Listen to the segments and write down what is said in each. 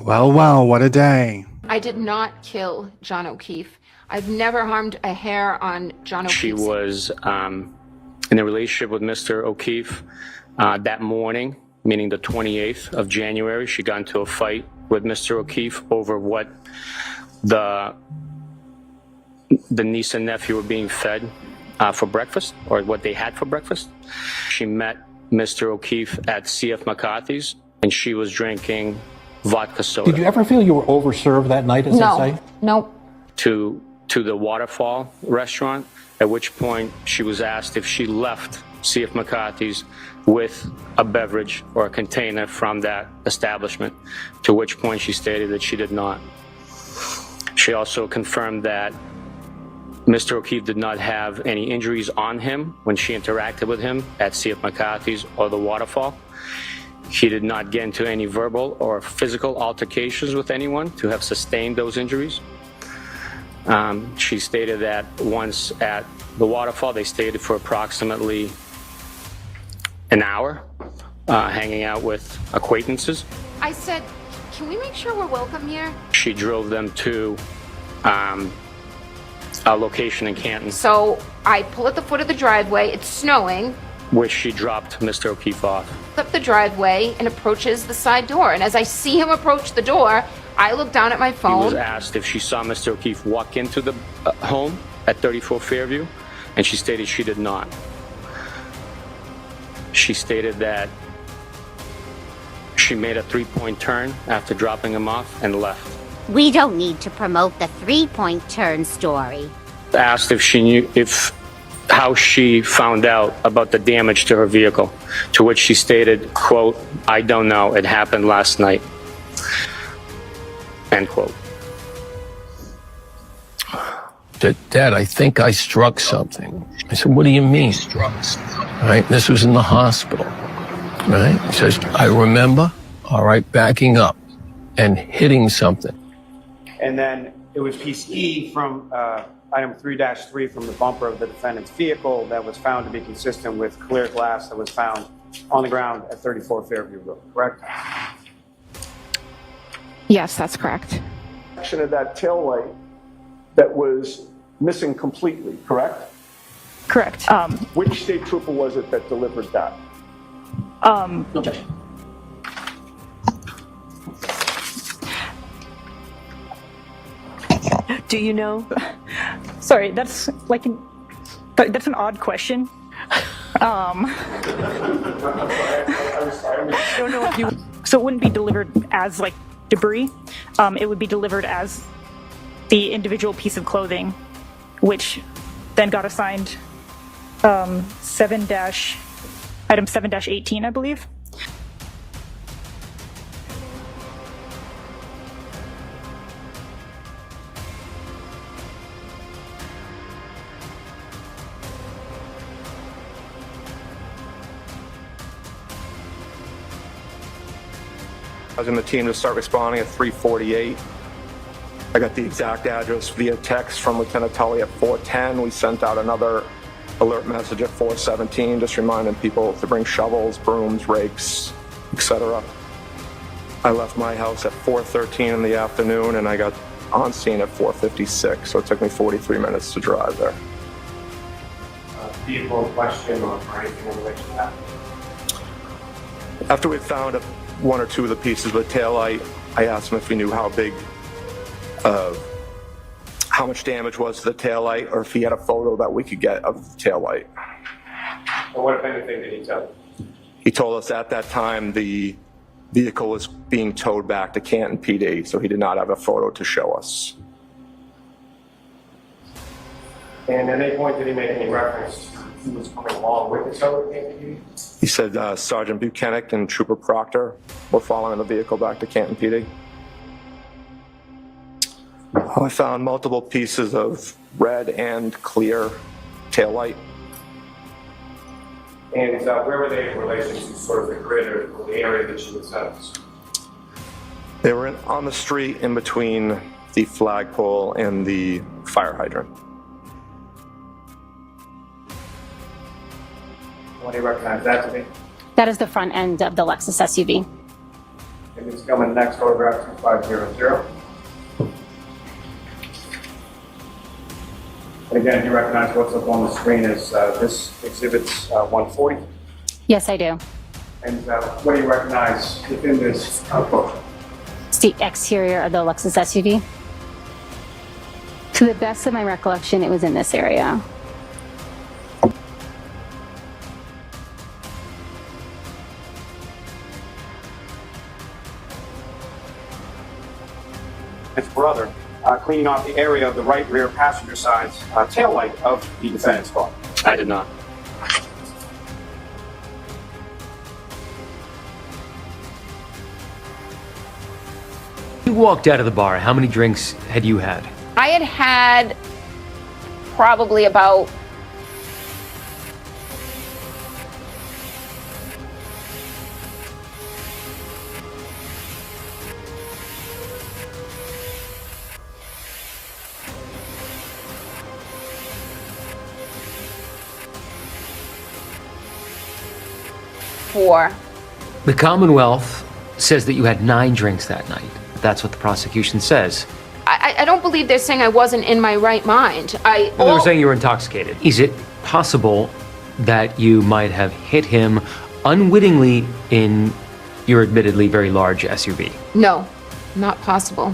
Well, well, what a day. I did not kill John O'Keefe. I've never harmed a hair on John O'Keefe. She was in a relationship with Mr. O'Keefe that morning, meaning the 28th of January. She got into a fight with Mr. O'Keefe over what the niece and nephew were being fed for breakfast, or what they had for breakfast. She met Mr. O'Keefe at C.F. McCarthy's, and she was drinking vodka soda. Did you ever feel you were overserved that night, as they say? No. To the Waterfall restaurant, at which point she was asked if she left C.F. McCarthy's with a beverage or a container from that establishment, to which point she stated that she did not. She also confirmed that Mr. O'Keefe did not have any injuries on him when she interacted with him at C.F. McCarthy's or the Waterfall. He did not get into any verbal or physical altercations with anyone to have sustained those injuries. She stated that once at the Waterfall, they stayed for approximately an hour, hanging out with acquaintances. I said, can we make sure we're welcome here? She drove them to a location in Canton. So I pull at the foot of the driveway, it's snowing. Where she dropped Mr. O'Keefe off. Up the driveway and approaches the side door. And as I see him approach the door, I look down at my phone. He was asked if she saw Mr. O'Keefe walk into the home at 34 Fairview, and she stated she did not. She stated that she made a three-point turn after dropping him off and left. We don't need to promote the three-point turn story. Asked if she knew how she found out about the damage to her vehicle, to which she stated, quote, "I don't know, it happened last night," end quote. Dad, I think I struck something. I said, what do you mean? Struck something. Right? This was in the hospital. Right? He says, I remember, all right, backing up and hitting something. And then it was piece E from item 3-3 from the bumper of the defendant's vehicle that was found to be consistent with clear glass that was found on the ground at 34 Fairview Road, correct? Yes, that's correct. Section of that tail light that was missing completely, correct? Correct. Which state trooper was it that delivered that? Okay. Do you know? Sorry, that's like that's an odd question. I don't know if you. So it wouldn't be delivered as like debris. It would be delivered as the individual piece of clothing, which then got assigned item 7-18, I believe. I was in the team to start responding at 3:48. I got the exact address via text from Lieutenant Tully at 4:10. We sent out another alert message at 4:17, just reminding people to bring shovels, brooms, rakes, etc. I left my house at 4:13 in the afternoon, and I got on scene at 4:56, so it took me 43 minutes to drive there. Vehicle question or anything in relation to that? After we found one or two of the pieces of the taillight, I asked him if he knew how much damage was to the taillight, or if he had a photo that we could get of the taillight. Or what, if anything, did he tell you? He told us at that time the vehicle was being towed back to Canton PD, so he did not have a photo to show us. And at any point did he make any reference to who was coming along with the tow at Canton PD? He said Sergeant Buchanan and Trooper Proctor were following the vehicle back to Canton PD. I found multiple pieces of red and clear taillight. And where were they in relation to sort of the grid or the area that you assessed? They were on the street in between the flagpole and the fire hydrant. What do you recognize that to be? That is the front end of the Lexus SUV. It is coming next, photograph 2500. And again, you recognize what's up on the screen is this exhibit's 140. Yes, I do. And what do you recognize within this photo? It's the exterior of the Lexus SUV. To the best of my recollection, it was in this area. His brother cleaning off the area of the right rear passenger side's taillight of the defendant's car. I did not. You walked out of the bar. How many drinks had you had? I had had probably about four. The Commonwealth says that you had 9 drinks that night. That's what the prosecution says. I don't believe they're saying I wasn't in my right mind. Well, they were saying you were intoxicated. Is it possible that you might have hit him unwittingly in your admittedly very large SUV? No, not possible.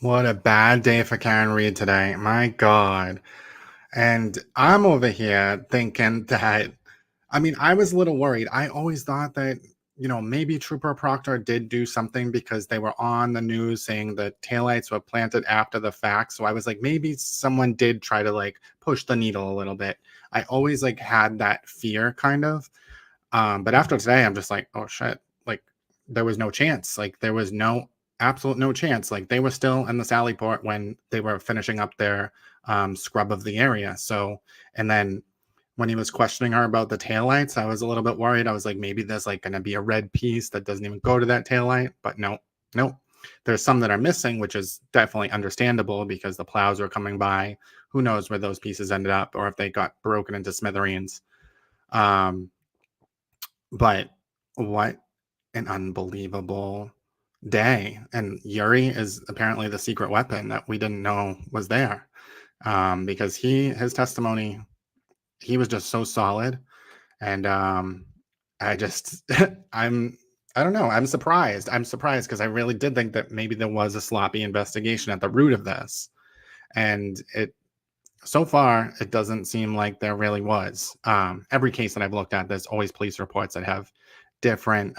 What a bad day for Karen Reed today. My God. And I'm over here thinking that, I mean, I was a little worried. I always thought that, maybe Trooper Proctor did do something because they were on the news saying that taillights were planted after the fact. So I was like, maybe someone did try to push the needle a little bit. I always had that fear kind of. But after today, I'm just like, oh shit. There was no chance. There was absolute no chance. They were still in the Sally Port when they were finishing up their scrub of the area. So, and then when he was questioning her about the taillights, I was a little bit worried. I was like, maybe there's going to be a red piece that doesn't even go to that taillight. But no. There's some that are missing, which is definitely understandable because the plows were coming by. Who knows where those pieces ended up or if they got broken into smithereens. But what an unbelievable day. And Yuri is apparently the secret weapon that we didn't know was there, because his testimony, he was just so solid. And I just I don't know, I'm surprised because I really did think that maybe there was a sloppy investigation at the root of this, and so far it doesn't seem like there really was. Every case that I've looked at, there's always police reports that have different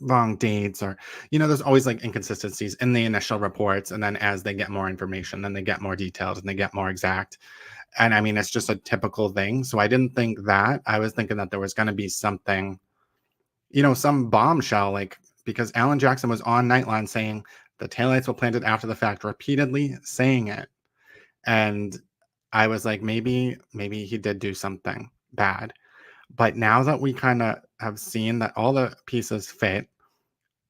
wrong dates, or there's always inconsistencies in the initial reports, and then as they get more information, then they get more detailed and they get more exact. And I mean, it's just a typical thing. So I didn't think that. I was thinking that there was going to be something, some bombshell, because Alan Jackson was on Nightline saying the taillights were planted after the fact, repeatedly saying it. And I was like, maybe he did do something bad. But now that we kind of have seen that all the pieces fit,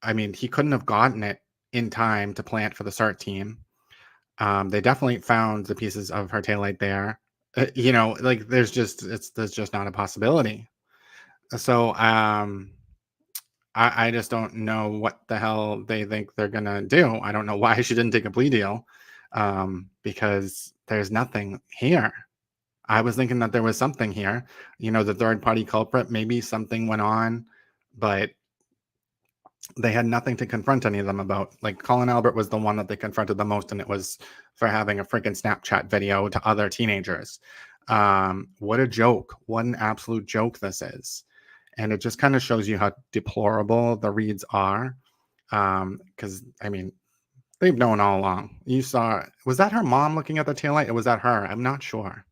I mean, he couldn't have gotten it in time to plant for the CERT team. They definitely found the pieces of her taillight there. There's just not a possibility. So I just don't know what the hell they think they're gonna do. I don't know why she didn't take a plea deal, because there's nothing here. I was thinking that there was something here, the third party culprit, maybe something went on, but they had nothing to confront any of them about. Colin Albert was the one that they confronted the most, and it was for having a freaking Snapchat video to other teenagers. What a joke. What an absolute joke this is. And it just kind of shows you how deplorable the Reeds are. Because, I mean, they've known all along. You saw, was that her mom looking at the taillight, or was that her? I'm not sure.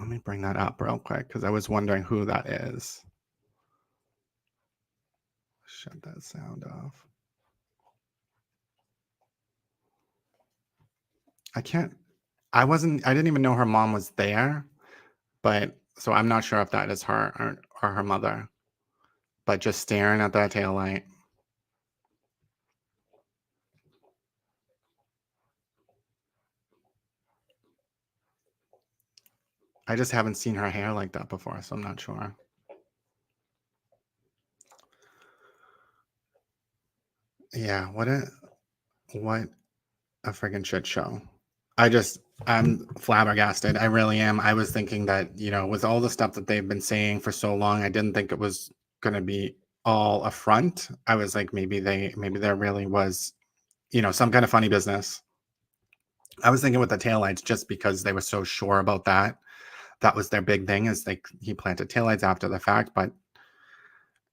Let me bring that up real quick because I was wondering who that is. Shut that sound off. I didn't even know her mom was there, but so I'm not sure if that is her or her mother, but just staring at that taillight. I just haven't seen her hair like that before, so I'm not sure. Yeah, what a friggin' shit show. I'm flabbergasted. I really am. I was thinking that, with all the stuff that they've been saying for so long, I didn't think it was gonna be all a front. I was like, maybe there really was, some kind of funny business. I was thinking with the taillights, just because they were so sure about that. That was their big thing, is like he planted taillights after the fact, but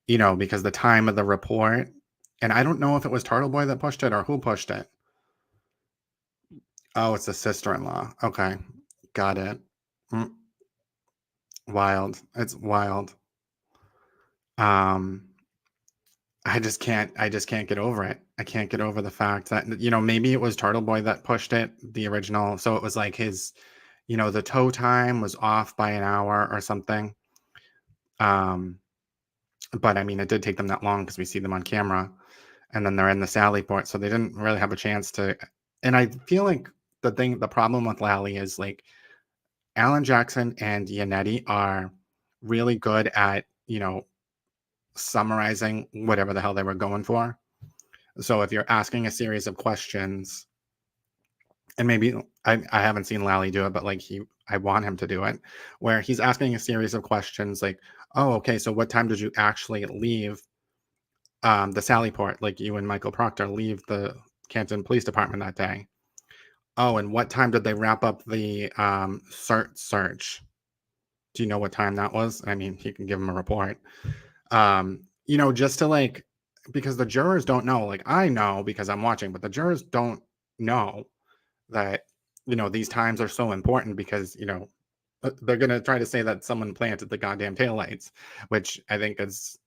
because the time of the report, and I don't know if it was Turtle Boy that pushed it or who pushed it. Oh, it's the sister-in-law. Okay. Got it. Wild. It's wild. I just can't get over it. I can't get over the fact that, maybe it was Turtle Boy that pushed it, the original. So it was like his, the tow time was off by an hour or something. But I mean, it did take them that long because we see them on camera, and then they're in the Sally port. So they didn't really have a chance to, and I feel like the problem with Lally is like Alan Jackson and Yannetti are really good at, summarizing whatever the hell they were going for. So if you're asking a series of questions, and maybe I haven't seen Lally do it, but like I want him to do it, where he's asking a series of questions like, oh, okay, so what time did you actually leave the Sally port? Like you and Michael Proctor leave the Canton Police Department that day. Oh, and what time did they wrap up the search? Do you know what time that was? I mean, he can give him a report. Just to like, because the jurors don't know. Like I know because I'm watching, but the jurors don't know that, these times are so important because, they're going to try to say that someone planted the goddamn taillights, which I think is,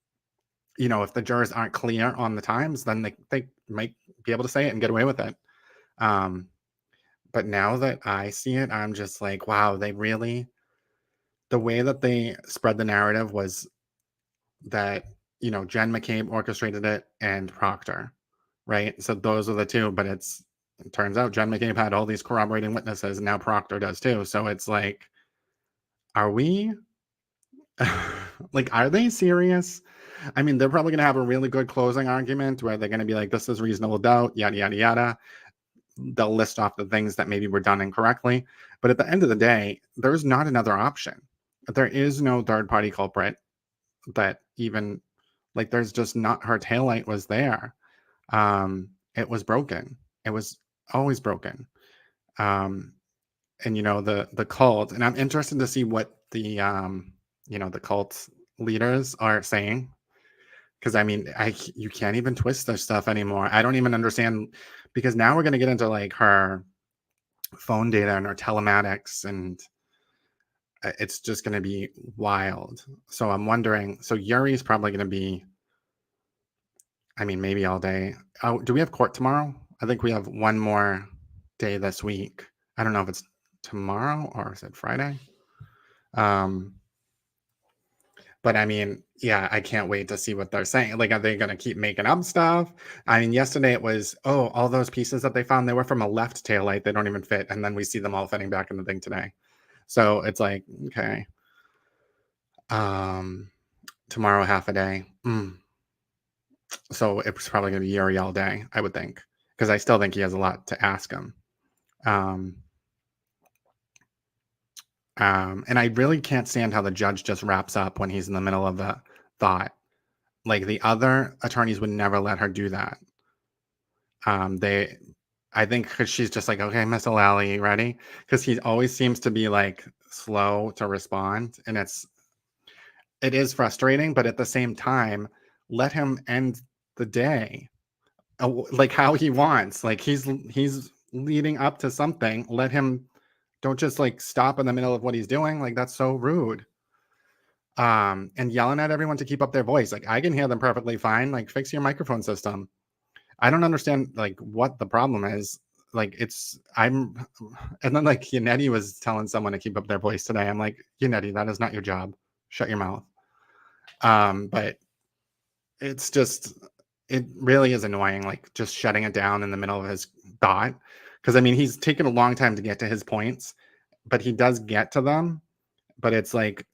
if the jurors aren't clear on the times, then they might be able to say it and get away with it. But now that I see it, I'm just like, wow, the way that they spread the narrative was that, Jen McCabe orchestrated it and Proctor, right? So those are the two, but it turns out Jen McCabe had all these corroborating witnesses, and now Proctor does too. So it's like, are we, like, are they serious? I mean, they're probably going to have a really good closing argument where they're going to be like, this is reasonable doubt, yada, yada, yada. They'll list off the things that maybe were done incorrectly. But at the end of the day, there's not another option. There is no third-party culprit that even, like, there's just not, her taillight was there. It was broken. It was always broken. And, the cult, and I'm interested to see what the, the cult leaders are saying. Because I mean, you can't even twist their stuff anymore. I don't even understand, because now we're going to get into like her phone data and her telematics, and it's just going to be wild. So I'm wondering, so Yuri's probably going to be, I mean, maybe all day. Oh, do we have court tomorrow? I think we have one more day this week. I don't know if it's tomorrow or is it Friday? But I mean, yeah, I can't wait to see what they're saying. Like, are they going to keep making up stuff? I mean, yesterday it was, oh, all those pieces that they found, they were from a left taillight. They don't even fit. And then we see them all fitting back in the thing today. So it's like, okay. Tomorrow, half a day. So it's probably going to be Yuri all day, I would think. Because I still think he has a lot to ask him. And I really can't stand how the judge just wraps up when he's in the middle of the thought. Like the other attorneys would never let her do that. I think because she's just like, okay, Miss O'Lally, ready? Because he always seems to be like slow to respond, and it is frustrating. But at the same time, let him end the day like how he wants. Like he's leading up to something. Let him. Don't just like stop in the middle of what he's doing. Like that's so rude. and yelling at everyone to keep up their voice. Like, I can hear them perfectly fine. Like, fix your microphone system. I don't understand like what the problem is. Like, and then like Yannetti was telling someone to keep up their voice today. I'm like, Yannetti, that is not your job. Shut your mouth. But it's just, it really is annoying, like just shutting it down in the middle of his thought. Because I mean, he's taken a long time to get to his points, but he does get to them. But it's like,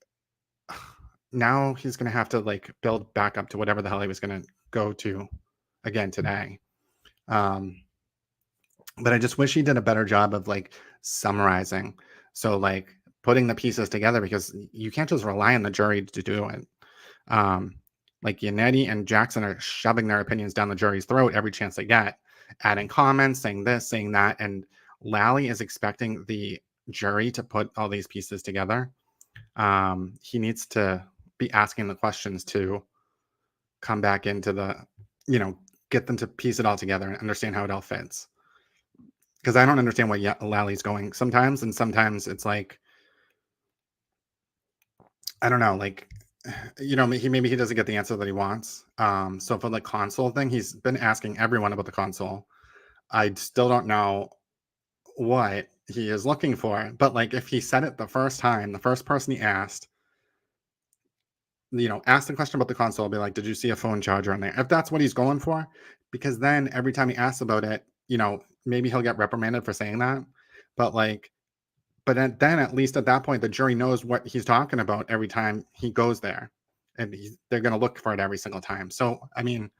now he's going to have to like build back up to whatever the hell he was going to go to again today. But I just wish he did a better job of like summarizing. So like putting the pieces together, because you can't just rely on the jury to do it. Like Yannetti and Jackson are shoving their opinions down the jury's throat every chance they get, adding comments, saying this, saying that. And Lally is expecting the jury to put all these pieces together. He needs to be asking the questions to come back into the, get them to piece it all together and understand how it all fits. Because I don't understand what Lally's going sometimes, and sometimes it's like, I don't know, like, maybe he doesn't get the answer that he wants. So for the console thing, he's been asking everyone about the console. I still don't know what he is looking for, but like if he said it the first time, the first person he asked, ask the question about the console, be like, did you see a phone charger on there? If that's what he's going for, because then every time he asks about it, maybe he'll get reprimanded for saying that. But then at least at that point, the jury knows what he's talking about every time he goes there, and they're going to look for it every single time. So, I mean,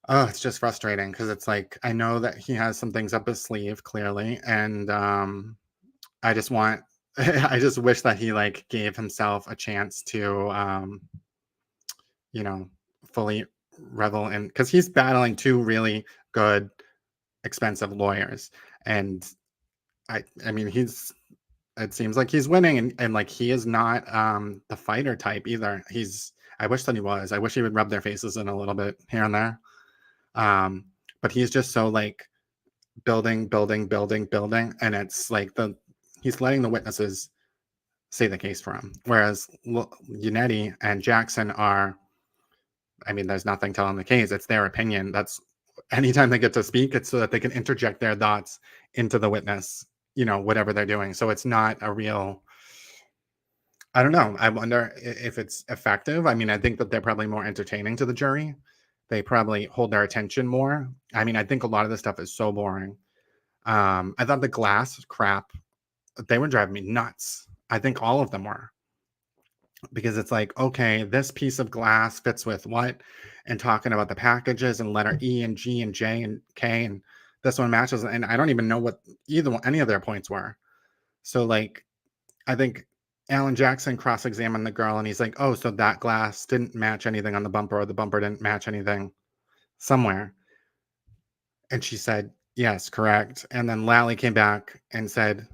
it's just frustrating because it's like, I know that he has some things up his sleeve clearly. And I just wish that he like gave himself a chance to, fully revel in, because he's battling two really good, expensive lawyers. And I mean, it seems like he's winning, and like he is not the fighter type either. I wish that he was. I wish he would rub their faces in a little bit here and there. But he's just so like building, and it's like he's letting the witnesses say the case for him. Whereas Yannetti and Jackson are, I mean, there's nothing telling the case. It's their opinion. That's anytime they get to speak, it's so that they can interject their thoughts into the witness, whatever they're doing. So it's not a real, I don't know. I wonder if it's effective. I mean, I think that they're probably more entertaining to the jury. They probably hold their attention more. I mean, I think a lot of this stuff is so boring. I thought the glass crap, they were driving me nuts. I think all of them were. Because it's like, okay, this piece of glass fits with what? And talking about the packages and letter E and G and J and K, and this one matches. And I don't even know what any of their points were. So like, I think Alan Jackson cross-examined the girl, and he's like, oh, so that glass didn't match anything on the bumper, or the bumper didn't match anything somewhere. And she said, yes, correct. And then Lally came back and said,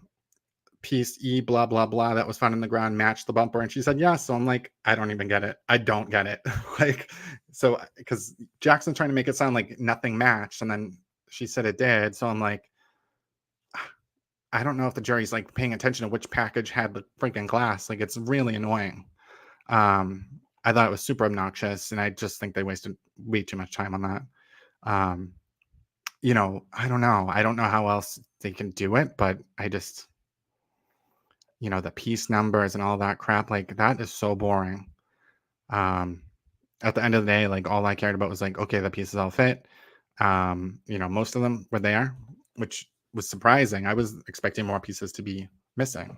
piece E, blah, blah, blah, that was found in the ground matched the bumper. And she said, yes. So I'm like, I don't even get it. I don't get it. Like, so, because Jackson's trying to make it sound like nothing matched, and then she said it did. So I'm like, I don't know if the jury's like paying attention to which package had the freaking glass. Like, it's really annoying. I thought it was super obnoxious, and I just think they wasted way too much time on that. I don't know. I don't know how else they can do it, but I just, the piece numbers and all that crap, like that is so boring. At the end of the day, like all I cared about was like, okay, the pieces all fit. Most of them were there, which was surprising. I was expecting more pieces to be missing.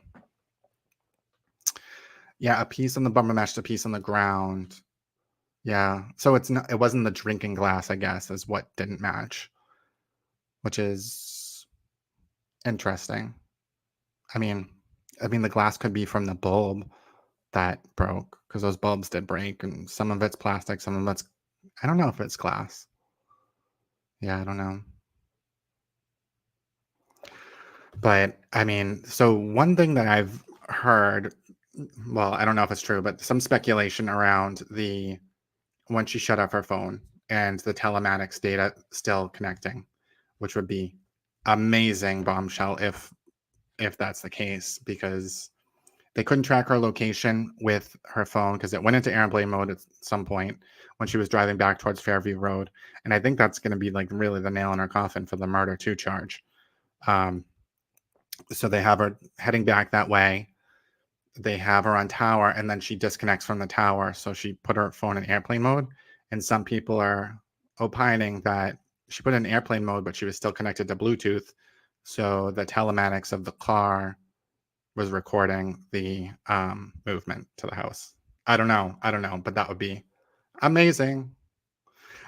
Yeah, a piece on the bumper matched a piece on the ground. Yeah, so it wasn't the drinking glass, I guess, is what didn't match, which is interesting. I mean, the glass could be from the bulb that broke, because those bulbs did break, and some of it's plastic, some of it's, I don't know if it's glass. Yeah, I don't know. But I mean, so one thing that I've heard, well, I don't know if it's true, but some speculation around when she shut off her phone and the telematics data still connecting, which would be amazing bombshell if that's the case, because They couldn't track her location with her phone because it went into airplane mode at some point when she was driving back towards Fairview Road. And I think that's going to be like really the nail in her coffin for the murder 2 charge. So they have her heading back that way. They have her on tower, and then she disconnects from the tower. So she put her phone in airplane mode. And some people are opining that she put it in airplane mode, but she was still connected to Bluetooth. So the telematics of the car was recording the movement to the house. I don't know, but that would be amazing.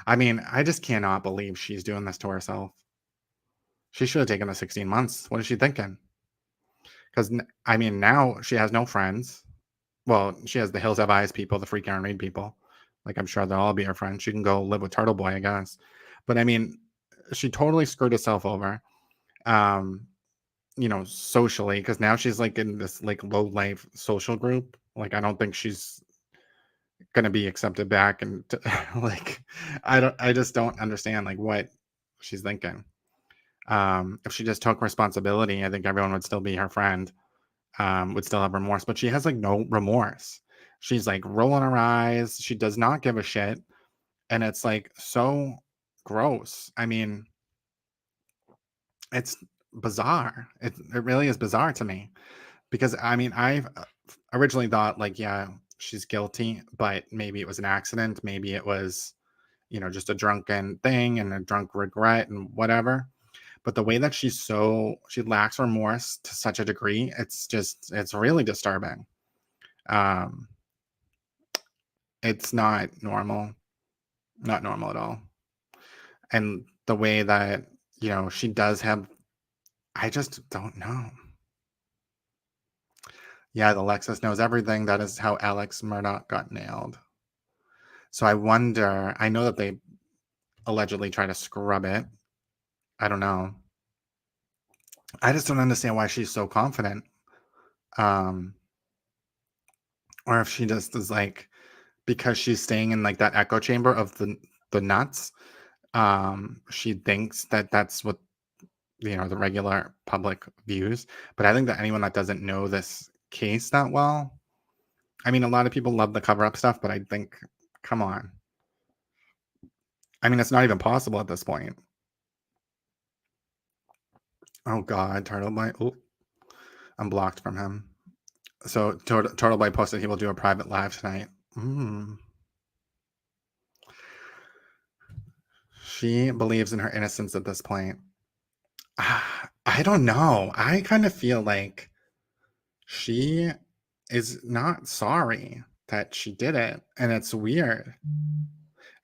I mean, I just cannot believe she's doing this to herself. She should have taken the 16 months. What is she thinking? Because, I mean, now she has no friends. Well, she has the Hills Have Eyes people, the Free Karen Reid people. Like, I'm sure they'll all be her friends. She can go live with Turtle Boy, I guess. But, I mean, she totally screwed herself over. You know, socially, because now she's like in this like low life social group. Like, I don't think she's gonna be accepted back, and like, I just don't understand like what she's thinking. If she just took responsibility, I think everyone would still be her friend, would still have remorse, but she has like no remorse. She's like rolling her eyes. She does not give a shit, and it's like so gross. I mean, it's bizarre. It really is bizarre to me. Because, I mean, I originally thought, like, yeah, she's guilty, but maybe it was an accident. Maybe it was, you know, just a drunken thing and a drunk regret and whatever. But the way that she lacks remorse to such a degree, it's really disturbing. It's not normal at all. And the way that, you know, she does have, I just don't know. Yeah, the Lexus knows everything. That is how Alex Murdaugh got nailed. So I wonder, I know that they allegedly try to scrub it. I don't know. I just don't understand why she's so confident. Or if she just is like, because she's staying in like that echo chamber of the nuts, she thinks that that's what, you know, the regular public views. But I think that anyone that doesn't know this case that well, I mean, a lot of people love the cover up stuff, but I think, come on. I mean, it's not even possible at this point. Oh God, Turtle Boy. Oh, I'm blocked from him. So Turtle Boy posted he will do a private live tonight. She believes in her innocence at this point. I don't know. I kind of feel like she is not sorry that she did it, and it's weird.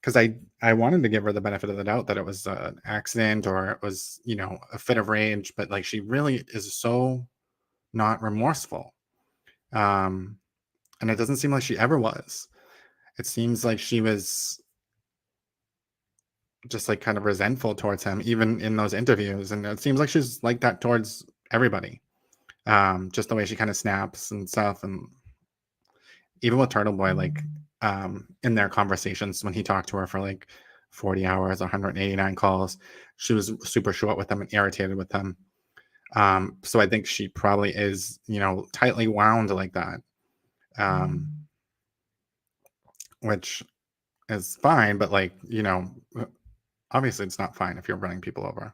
Because I wanted to give her the benefit of the doubt that it was an accident or it was, you know, a fit of rage, but like she really is so not remorseful. And it doesn't seem like she ever was. It seems like she was just like kind of resentful towards him, even in those interviews. And it seems like she's like that towards everybody. Just the way she kind of snaps and stuff. And even with Turtle Boy, like in their conversations when he talked to her for like 40 hours, 189 calls, she was super short with them and irritated with them. So I think she probably is, you know, tightly wound like that. Which is fine, but like, you know, obviously it's not fine if you're running people over.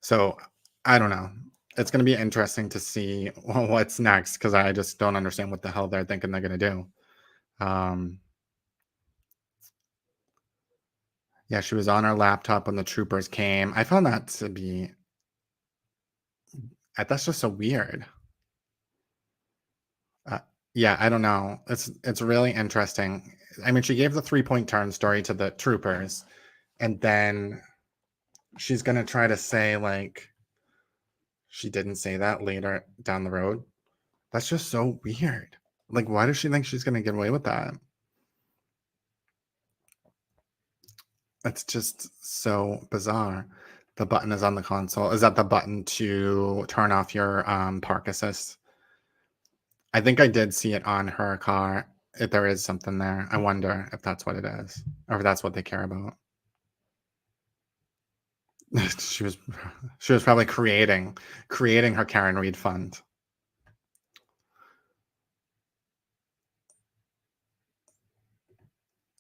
So I don't know. It's going to be interesting to see what's next, because I just don't understand what the hell they're thinking they're going to do. Yeah, she was on her laptop when the troopers came. I found that to be, that's just so weird. Yeah, I don't know. It's really interesting. I mean, she gave the 3-point turn story to the troopers, and then she's going to try to say like she didn't say that later down the road. That's just so weird. Like, why does she think she's going to get away with that? It's just so bizarre. The button is on the console. Is that the button to turn off your park assist? I think I did see it on her car. If there is something there, I wonder if that's what it is, or if that's what they care about. she was probably creating her Karen Reid fund.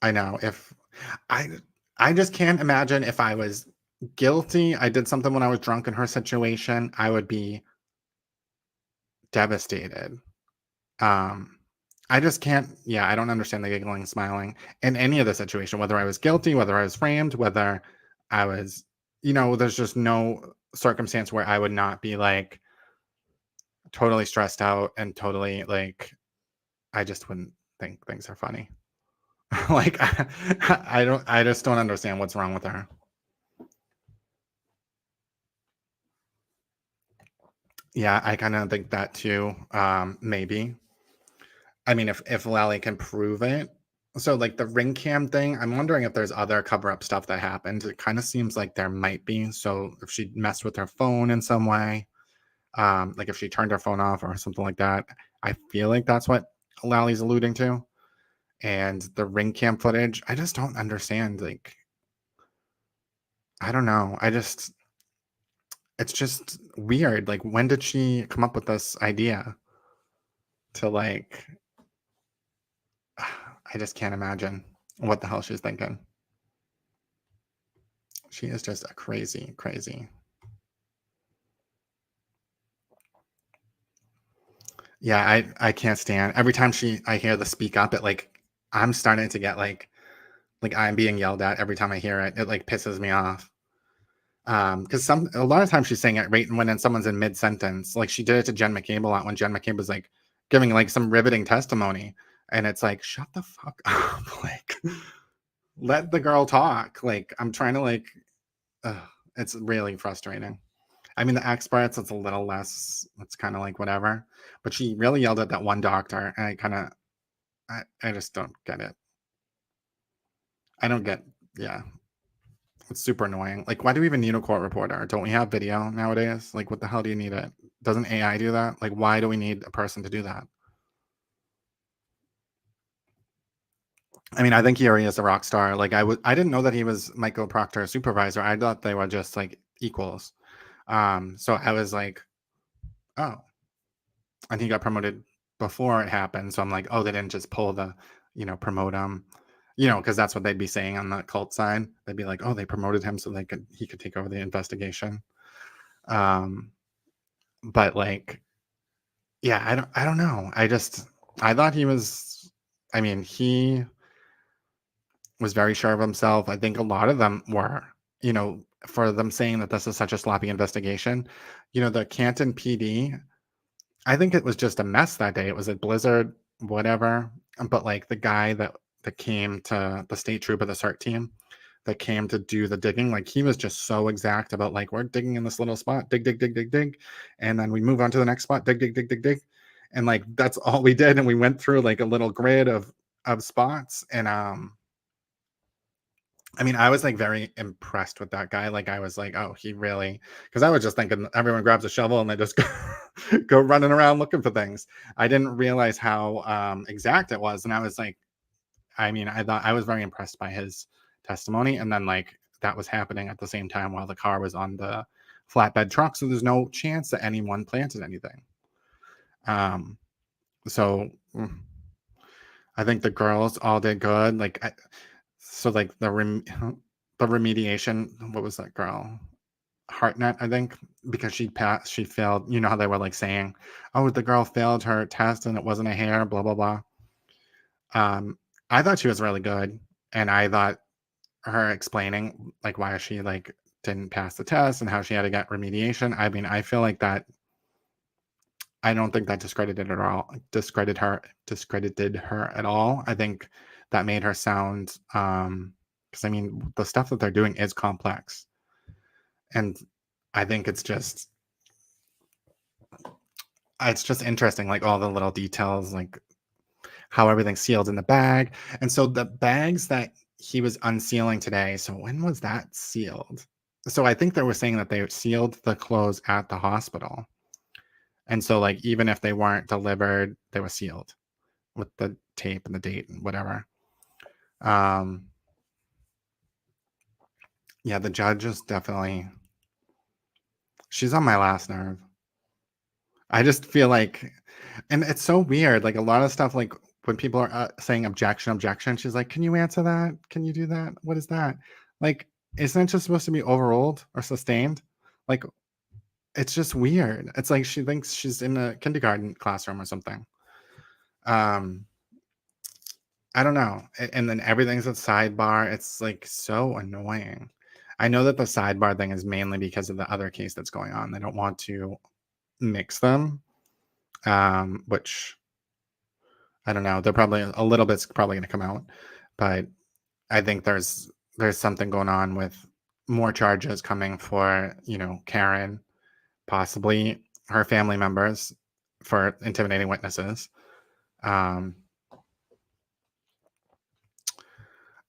I know. If I I just can't imagine if I was guilty, I did something when I was drunk in her situation, I would be devastated. Um, I just can't, yeah, I don't understand the giggling, smiling in any of the situation, whether I was guilty, whether I was framed, whether I was, there's just no circumstance where I would not be like totally stressed out and totally like, I just wouldn't think things are funny. Like, I just don't understand what's wrong with her. Yeah, I kind of think that too. Maybe. I mean, if Lally can prove it. So, like the ring cam thing, I'm wondering if there's other cover up stuff that happened. It kind of seems like there might be. So, if she messed with her phone in some way, like if she turned her phone off or something like that, I feel like that's what Lally's alluding to. And the ring cam footage, I just don't understand. Like, I don't know. It's just weird. Like, when did she come up with this idea to like, I just can't imagine what the hell she's thinking. She is just a crazy, crazy. Yeah, I can't stand every time I hear the speak up, it like I'm starting to get like I'm being yelled at every time I hear it. It like pisses me off. Because a lot of times she's saying it right when someone's in mid sentence. Like she did it to Jen McCabe a lot when Jen McCabe was like giving like some riveting testimony, and it's like shut the fuck up, like let the girl talk. Like I'm trying to like, it's really frustrating. I mean, the experts, it's a little less, it's kind of like whatever. But she really yelled at that one doctor, and I just don't get it. I don't get, yeah. It's super annoying. Like, why do we even need a court reporter? Don't we have video nowadays? Like, what the hell do you need it? Doesn't AI do that? Like, why do we need a person to do that? I mean, I think he already is a rock star. Like, I didn't know that he was Michael Proctor's supervisor. I thought they were just like equals. So I was like, oh, and he got promoted before it happened. So I'm like, oh, they didn't just pull the, promote him, because that's what they'd be saying on the cult side. They'd be like, oh, they promoted him so he could take over the investigation. But like, yeah, I don't know. I thought he was, I mean, he was very sure of himself. I think a lot of them were, for them saying that this is such a sloppy investigation. The Canton PD, I think it was just a mess that day. It was a blizzard, whatever. But like the guy that came to the state troop of the CERT team that came to do the digging, like he was just so exact about like, we're digging in this little spot, dig, dig, dig, dig, dig. And then we move on to the next spot, dig, dig, dig, dig, dig. And like, that's all we did. And we went through like a little grid of spots. And I mean, I was like very impressed with that guy. Like I was like, oh, he really, because I was just thinking everyone grabs a shovel and they just go running around looking for things. I didn't realize how exact it was. And I was like, I mean, I thought I was very impressed by his testimony. And then like that was happening at the same time while the car was on the flatbed truck. So there's no chance that anyone planted anything. So I think the girls all did good. Like, so like the remediation, what was that girl? Hartnett, I think, because she failed. You know how they were like saying, oh, the girl failed her test and it wasn't a hair, blah, blah, blah. I thought she was really good. And I thought her explaining like why she like didn't pass the test and how she had to get remediation. I mean, I feel like that, I don't think that discredited her at all. I think that made her sound, because I mean, the stuff that they're doing is complex. And I think it's just interesting, like all the little details, like how everything's sealed in the bag. And so the bags that he was unsealing today, so when was that sealed? So I think they were saying that they sealed the clothes at the hospital. And so like even if they weren't delivered, they were sealed with the tape and the date and whatever. Yeah, the judge is definitely, she's on my last nerve. I just feel like, and it's so weird, like a lot of stuff like when people are saying objection, she's like, can you answer that? Can you do that? What is that? Like, isn't it just supposed to be overruled or sustained? Like, it's just weird. It's like she thinks she's in a kindergarten classroom or something. I don't know. And then everything's a sidebar. It's like so annoying. I know that the sidebar thing is mainly because of the other case that's going on. They don't want to mix them, which I don't know. They're probably a little bit's probably going to come out, but I think there's something going on with more charges coming for, Karen, possibly her family members for intimidating witnesses. I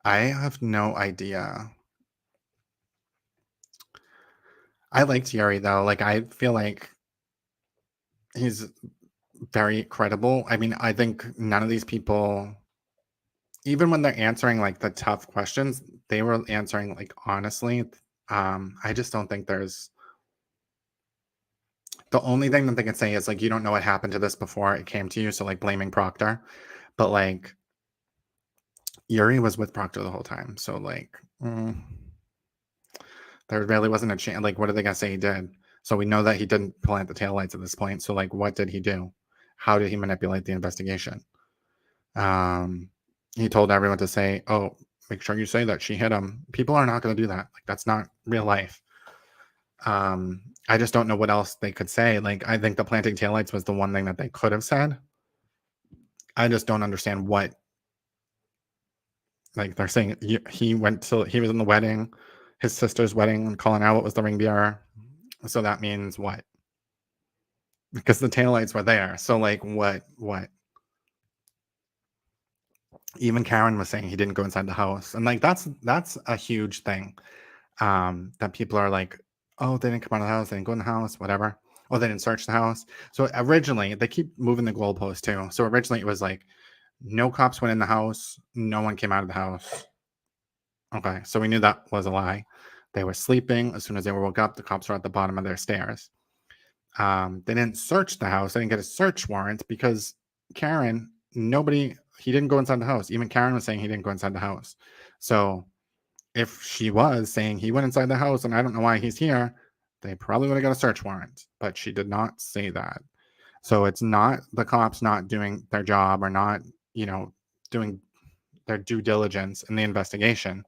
have no idea. I liked Yuri though. Like, I feel like he's very credible. I mean, I think none of these people, even when they're answering like the tough questions, they were answering like honestly. I just don't think there's, the only thing that they can say is like, you don't know what happened to this before it came to you. So like blaming Proctor, but like Yuri was with Proctor the whole time. So like, there really wasn't a chance. Like, what are they going to say he did? So we know that he didn't plant the taillights at this point. So like, what did he do? How did he manipulate the investigation? He told everyone to say, oh, make sure you say that she hit him. People are not going to do that. Like, that's not real life. I just don't know what else they could say. Like, I think the planting taillights was the one thing that they could have said. I just don't understand what, like, they're saying he was in the wedding, his sister's wedding, and calling out what was the ring bearer. So that means what? Because the taillights were there. So like, what? Even Karen was saying he didn't go inside the house. And like, that's a huge thing. That people are like, oh, they didn't come out of the house, they didn't go in the house, whatever. Oh, they didn't search the house. So originally, they keep moving the goalpost too. So originally it was like, no cops went in the house, no one came out of the house. Okay, so we knew that was a lie. They were sleeping. As soon as they woke up, the cops were at the bottom of their stairs. They didn't search the house. They didn't get a search warrant because Karen, he didn't go inside the house. Even Karen was saying he didn't go inside the house. So if she was saying he went inside the house and I don't know why he's here, they probably would have got a search warrant. But she did not say that. So it's not the cops not doing their job or not, doing their due diligence in the investigation.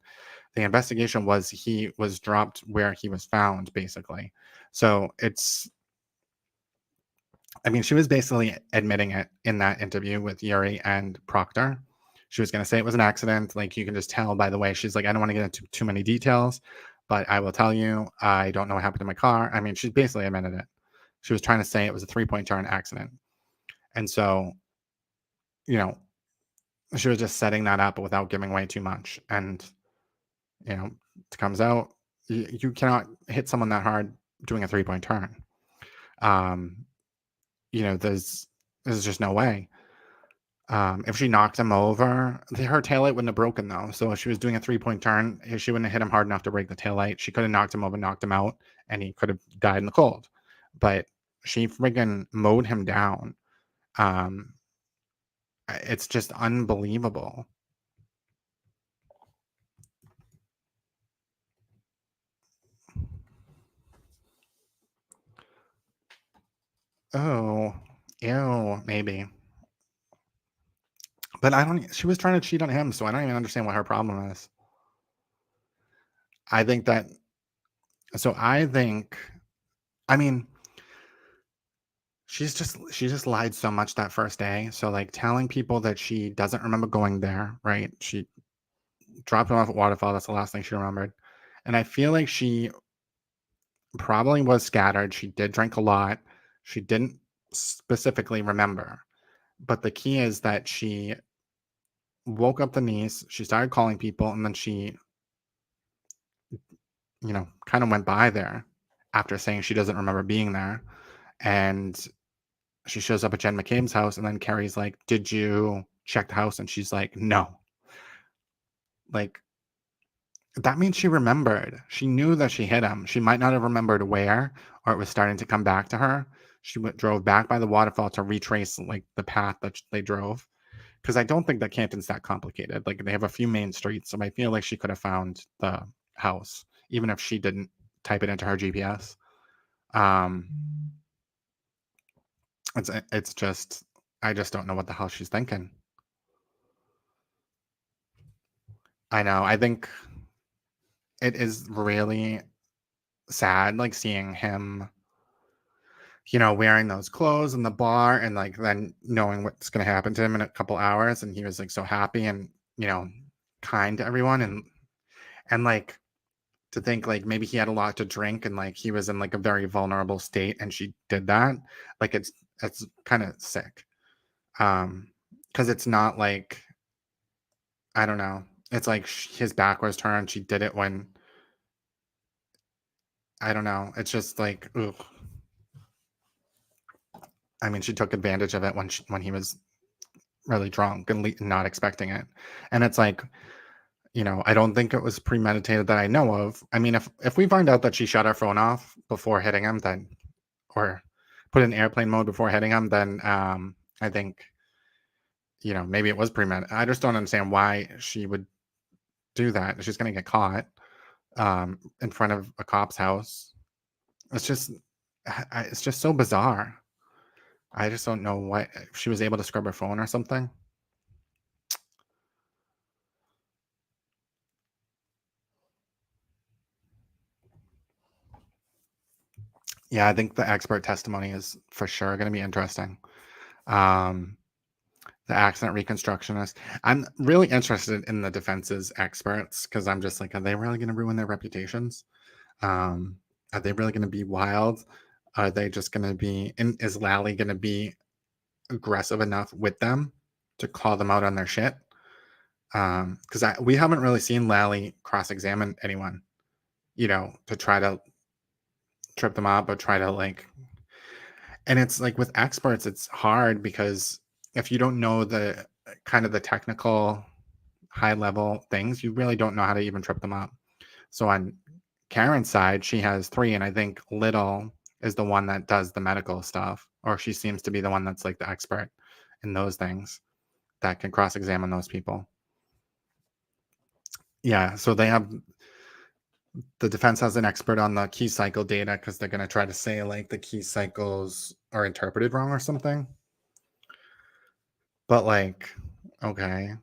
The investigation was he was dropped where he was found, basically. So she was basically admitting it in that interview with Yuri and Proctor. She was going to say it was an accident. Like, you can just tell by the way she's like, I don't want to get into too many details, but I will tell you, I don't know what happened to my car. I mean, she basically admitted it. She was trying to say it was a 3-point turn accident. And so, she was just setting that up without giving away too much. And, it comes out, you cannot hit someone that hard doing a 3-point turn. There's just no way. If she knocked him over, her taillight wouldn't have broken though. So if she was doing a 3-point turn, she wouldn't have hit him hard enough to break the taillight. She could have knocked him over, knocked him out, and he could have died in the cold. But she friggin' mowed him down. It's just unbelievable. Oh, ew, maybe. But she was trying to cheat on him, so I don't even understand what her problem is. She just lied so much that first day. So like telling people that she doesn't remember going there, right? She dropped him off at Waterfall. That's the last thing she remembered. And I feel like she probably was scattered. She did drink a lot. She didn't specifically remember. But the key is that she woke up the niece. She started calling people, and then she, kind of went by there after saying she doesn't remember being there. And she shows up at Jen McCabe's house, and then Carrie's like, did you check the house? And she's like, no. Like, that means she remembered. She knew that she hit him. She might not have remembered where, or it was starting to come back to her. She drove back by the waterfall to retrace like the path that they drove. because I don't think that Canton's that complicated. Like they have a few main streets, so I feel like she could have found the house even if she didn't type it into her GPS. It's just I just don't know what the hell she's thinking. I know. I think it is really sad, like seeing him, wearing those clothes in the bar and like then knowing what's going to happen to him in a couple hours. And he was like so happy and, kind to everyone. And like to think like maybe he had a lot to drink and like he was in like a very vulnerable state and she did that. Like it's kind of sick. Because it's not like, I don't know. It's like his back was turned. She did it when, I don't know. It's just like, ugh. I mean, she took advantage of it when he was really drunk and not expecting it. And it's like, I don't think it was premeditated that I know of. I mean, if we find out that she shut her phone off before hitting him, then, or put in airplane mode before hitting him, then I think, maybe it was premeditated. I just don't understand why she would do that. She's going to get caught in front of a cop's house. It's just so bizarre. I just don't know what if she was able to scrub her phone or something. Yeah, I think the expert testimony is for sure going to be interesting. The accident reconstructionist. I'm really interested in the defense's experts because I'm just like, are they really going to ruin their reputations? Are they really going to be wild? Are they just going to be? And is Lally going to be aggressive enough with them to call them out on their shit? Because we haven't really seen Lally cross-examine anyone, to try to trip them up or try to like. And it's like with experts, it's hard because if you don't know the kind of the technical high level things, you really don't know how to even trip them up. So on Karen's side, she has 3, and I think Little is the one that does the medical stuff, or she seems to be the one that's like the expert in those things that can cross-examine those people. Yeah, so they have the defense has an expert on the key cycle data because they're going to try to say like the key cycles are interpreted wrong or something. But like, okay.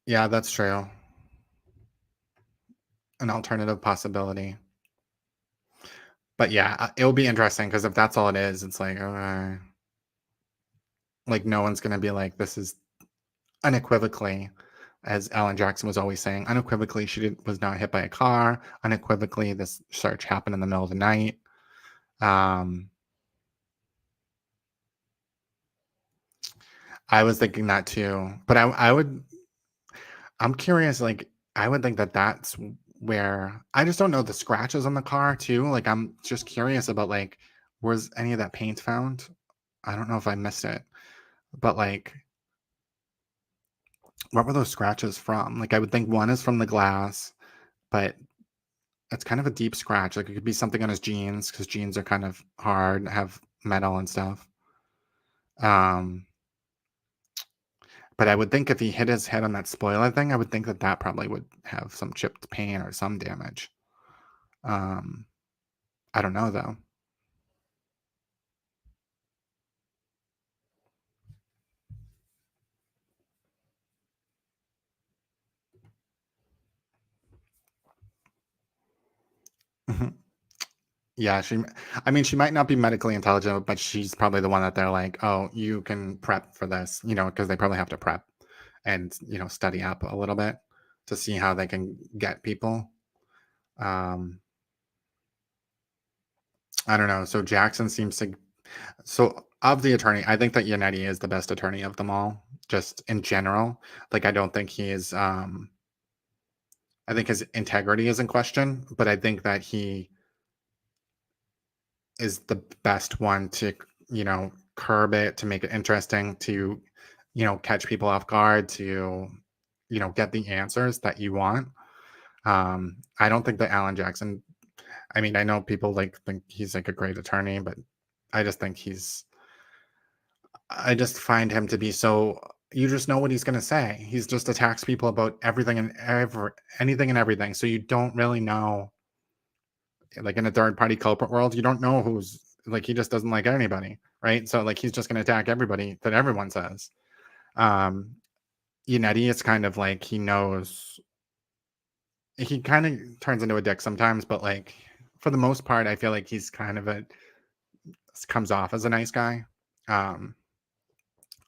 Yeah, that's true. An alternative possibility. But yeah, it'll be interesting because if that's all it is, it's like, okay. Like no one's going to be like, this is unequivocally, as Alan Jackson was always saying, unequivocally, she was not hit by a car. Unequivocally, this search happened in the middle of the night. I was thinking that too, but I'm curious, like, I would think that that's where, I just don't know the scratches on the car too. Like, I'm just curious about like, was any of that paint found? I don't know if I missed it, but like, what were those scratches from? Like, I would think one is from the glass, but it's kind of a deep scratch. Like, it could be something on his jeans because jeans are kind of hard, have metal and stuff. But I would think if he hit his head on that spoiler thing, I would think that that probably would have some chipped paint or some damage. I don't know though. Yeah, I mean, she might not be medically intelligent, but she's probably the one that they're like, oh, you can prep for this, because they probably have to prep and, study up a little bit to see how they can get people. I don't know. So Jackson seems to, so of the attorney, I think that Yannetti is the best attorney of them all, just in general. Like, I don't think he is, I think his integrity is in question, but I think that he is the best one to, curb it, to make it interesting, to, catch people off guard, to, get the answers that you want. I don't think that Alan Jackson, I mean, I know people like think he's like a great attorney, but I just think he's, I just find him to be so, you just know what he's going to say. He's just attacks people about everything and anything and everything. So you don't really know, like in a third party culprit world, you don't know who's like, he just doesn't like anybody, right? So like, he's just going to attack everybody that everyone says. Unetti, it's kind of like he knows, he kind of turns into a dick sometimes, but like for the most part, I feel like he's kind of comes off as a nice guy.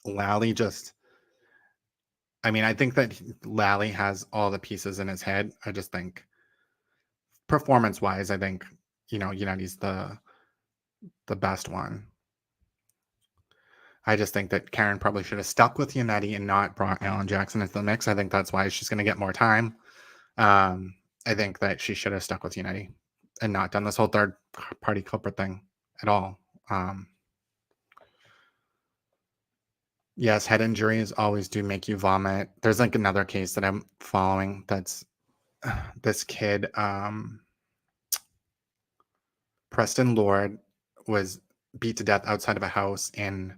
Lally just, I mean, I think that Lally has all the pieces in his head. I just think performance wise, I think, Unetti's the best one. I just think that Karen probably should have stuck with Unetti and not brought Alan Jackson into the mix. I think that's why she's going to get more time. I think that she should have stuck with Unetti and not done this whole third party culprit thing at all. Yes, head injuries always do make you vomit. There's like another case that I'm following that's this kid, Preston Lord, was beat to death outside of a house in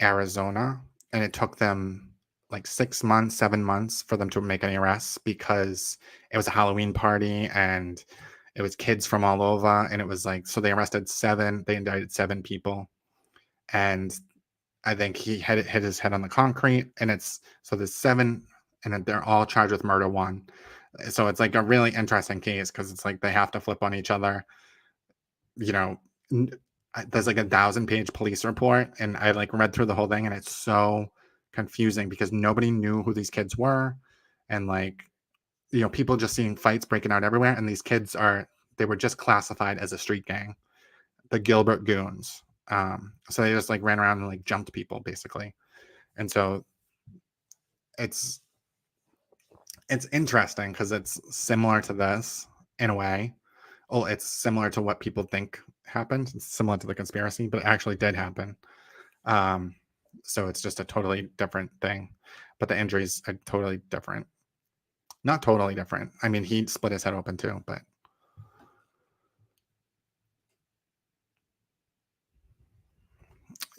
Arizona, and it took them like 6 months, 7 months for them to make any arrests because it was a Halloween party and it was kids from all over, and it was like, so they indicted 7 people, and I think he hit his head on the concrete, and so there's 7, and they're all charged with murder 1. So it's like a really interesting case because it's like they have to flip on each other. There's like a 1,000-page police report, and I like read through the whole thing, and it's so confusing because nobody knew who these kids were, and like, people just seeing fights breaking out everywhere, and these kids they were just classified as a street gang, the Gilbert Goons. So they just like ran around and like jumped people basically, and so it's interesting because it's similar to this in a way. Oh, it's similar to what people think happened. It's similar to the conspiracy, but it actually did happen. So it's just a totally different thing. But the injuries are totally different. Not totally different. I mean, he split his head open too, but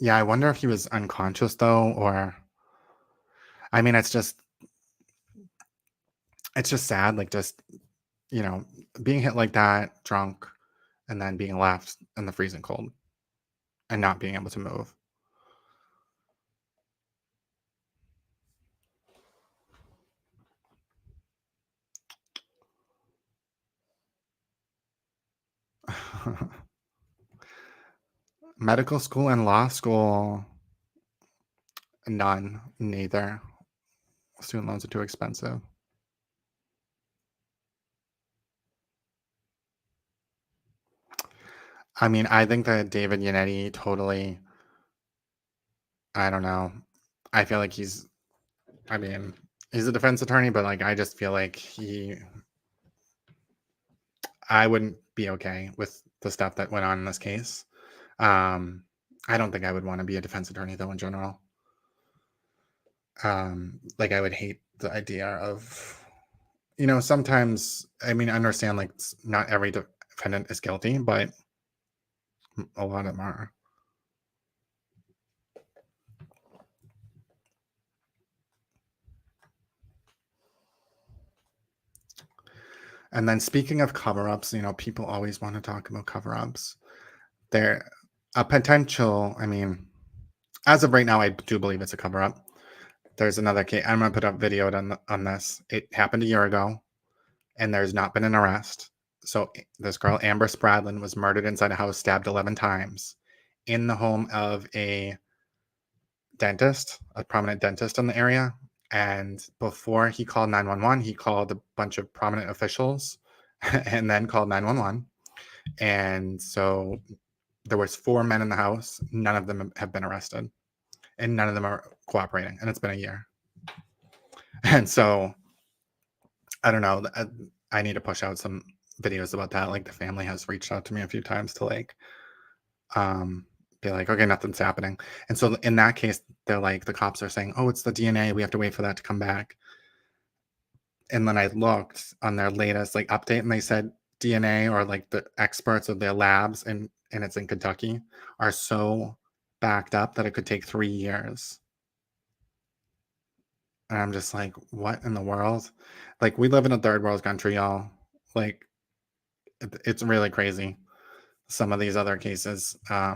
yeah, I wonder if he was unconscious though, or I mean, it's just sad, like just being hit like that, drunk, and then being left in the freezing cold and not being able to move. Medical school and law school, none, neither. Student loans are too expensive. I mean, I think that David Yannetti totally, I don't know. I feel like he's a defense attorney, but like, I just feel like I wouldn't be okay with the stuff that went on in this case. I don't think I would want to be a defense attorney though in general. Like I would hate the idea of, sometimes, I understand like not every defendant is guilty, but a lot of them are. And then speaking of cover-ups, people always want to talk about cover-ups. They're a potential, as of right now, I do believe it's a cover-up. There's another case. I'm going to put up video on this. It happened a year ago, and there's not been an arrest. So this girl, Amber Spradlin, was murdered inside a house, stabbed 11 times in the home of a dentist, a prominent dentist in the area. And before he called 911, he called a bunch of prominent officials and then called 911. And so there was 4 men in the house. None of them have been arrested, and none of them are cooperating. And it's been a year. And so I don't know. I need to push out some videos about that. Like the family has reached out to me a few times to like, be like, okay, nothing's happening. And so in that case, they're like, the cops are saying, oh, it's the DNA. We have to wait for that to come back. And then I looked on their latest like update, and they said DNA, or like the experts of their labs, and it's in Kentucky, are so backed up that it could take 3 years. And I'm just like, what in the world? Like, we live in a third world country, y'all. Like, it's really crazy. Some of these other cases. I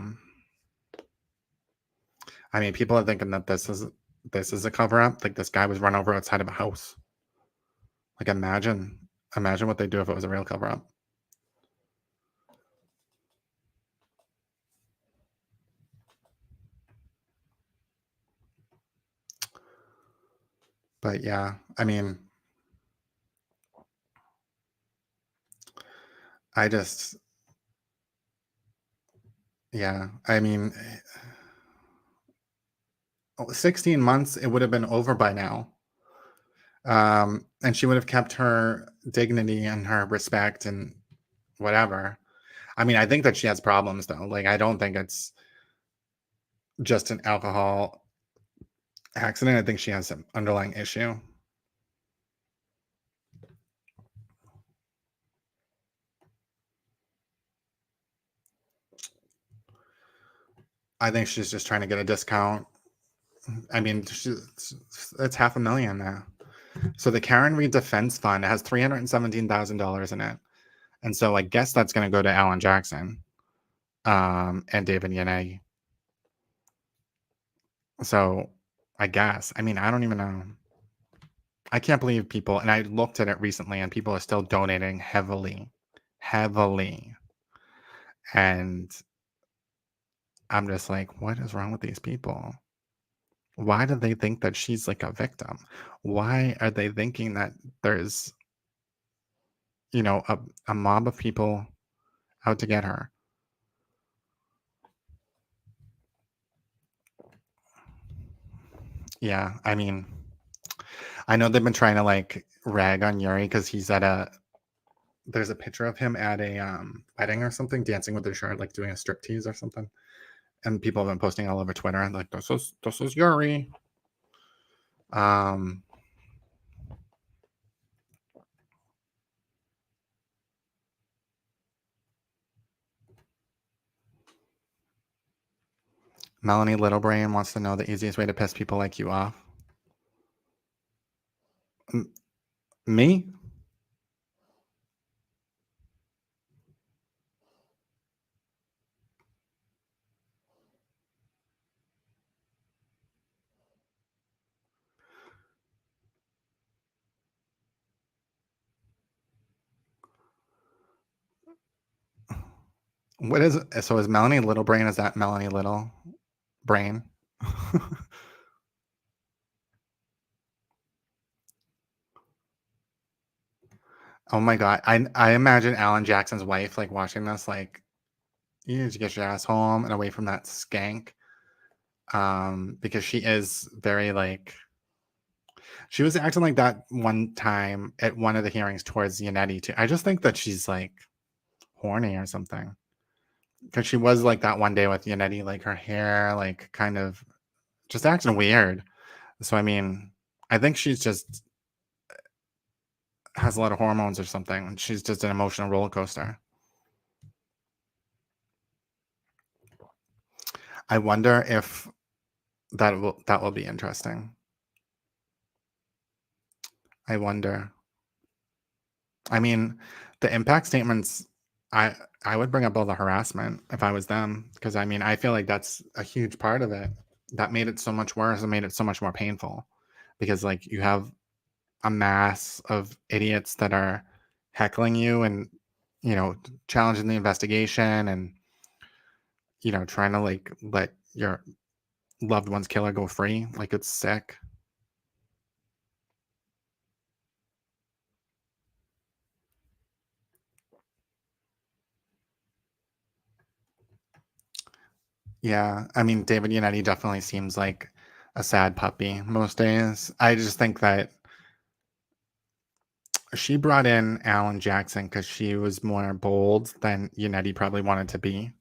mean, people are thinking that this is a cover up. Like, this guy was run over outside of a house. Like, imagine what they'd do if it was a real cover up. But yeah, I mean, yeah, I mean, 16 months, it would have been over by now. And she would have kept her dignity and her respect and whatever. I mean, I think that she has problems though. Like, I don't think it's just an alcohol accident. I think she has some underlying issue. I think she's just trying to get a discount. I mean, it's $500,000 now. So the Karen Reed Defense Fund has $317,000 in it. And so I guess that's going to go to Alan Jackson and David Yanagi. So I guess, I mean, I don't even know. I can't believe people, and I looked at it recently, and people are still donating heavily. And I'm just like, what is wrong with these people? Why do they think that she's like a victim? Why are they thinking that there's, a mob of people out to get her? Yeah, I mean, I know they've been trying to like rag on Yuri because there's a picture of him at a wedding or something, dancing with his shirt, like doing a striptease or something. And people have been posting all over Twitter and like, this is Yuri. Melanie Littlebrain wants to know the easiest way to piss people like you off. Me? What is it? So is Melanie Littlebrain, is that Melanie Little Brain? Oh my god. I imagine Alan Jackson's wife like watching this, like, you need to get your ass home and away from that skank. Because she is very like, she was acting like that one time at one of the hearings towards Yannetti too. I just think that she's like horny or something. Because she was like that one day with Yannetti, like her hair, like kind of just acting weird. So I mean, I think she's just has a lot of hormones or something. And she's just an emotional roller coaster. I wonder if that will be interesting. I wonder. I mean, the impact statements, I would bring up all the harassment if I was them, because I mean, I feel like that's a huge part of it. That made it so much worse and made it so much more painful, because like you have a mass of idiots that are heckling you and challenging the investigation and trying to like let your loved one's killer go free. Like, it's sick. Yeah, I mean, David Yannetti definitely seems like a sad puppy most days. I just think that she brought in Alan Jackson because she was more bold than Yannetti probably wanted to be.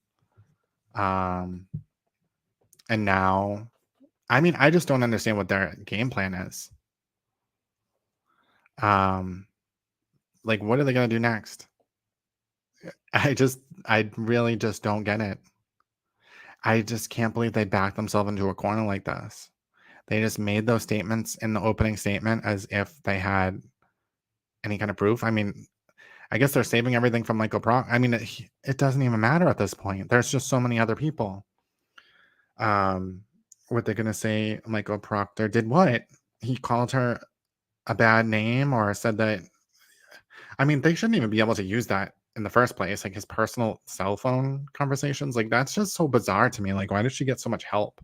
And now, I mean, I just don't understand what their game plan is. Like, what are they gonna do next? I really just don't get it. I just can't believe they backed themselves into a corner like this. They just made those statements in the opening statement as if they had any kind of proof. I mean, I guess they're saving everything from Michael Proctor. I mean, it doesn't even matter at this point. There's just so many other people. What they're gonna say? Michael Proctor did what? He called her a bad name or said that. I mean, they shouldn't even be able to use that in the first place. Like his personal cell phone conversations. Like that's just so bizarre to me. Like, why did she get so much help?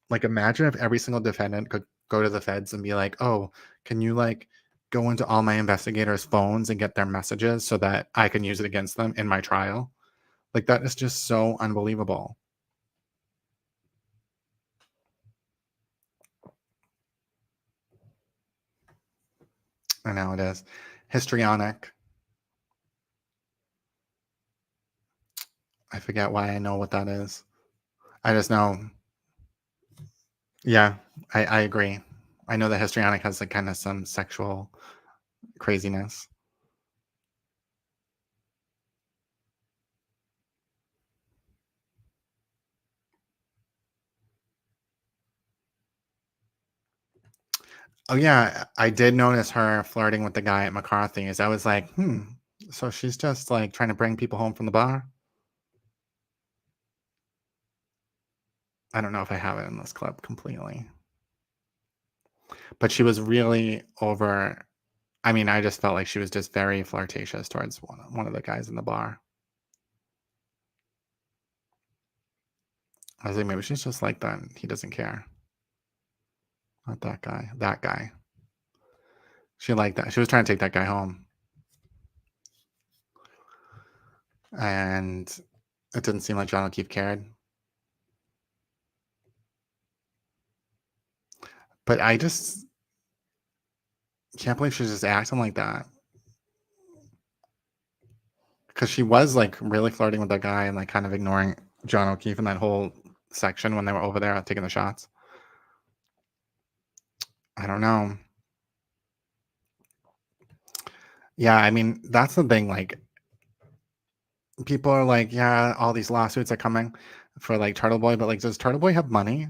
Like, imagine if every single defendant could go to the feds and be like, "Oh, can you like go into all my investigators' phones and get their messages so that I can use it against them in my trial?" Like that is just so unbelievable. I know it is. Histrionic. I forget why I know what that is. I just know. Yeah, I agree. I know that histrionic has like kind of some sexual craziness. Oh yeah, I did notice her flirting with the guy at McCarthy's. I was like, so she's just like trying to bring people home from the bar? I don't know if I have it in this clip completely. But she was really over. I mean, I just felt like she was just very flirtatious towards one of the guys in the bar. I was like, maybe she's just like that. He doesn't care. Not that guy. That guy. She liked that. She was trying to take that guy home. And it didn't seem like John O'Keefe cared. But I just can't believe she's just acting like that. Because she was like really flirting with that guy and like kind of ignoring John O'Keefe in that whole section when they were over there taking the shots. I don't know. Yeah, I mean, that's the thing. Like, people are like, yeah, all these lawsuits are coming for like Turtle Boy, but like, does Turtle Boy have money?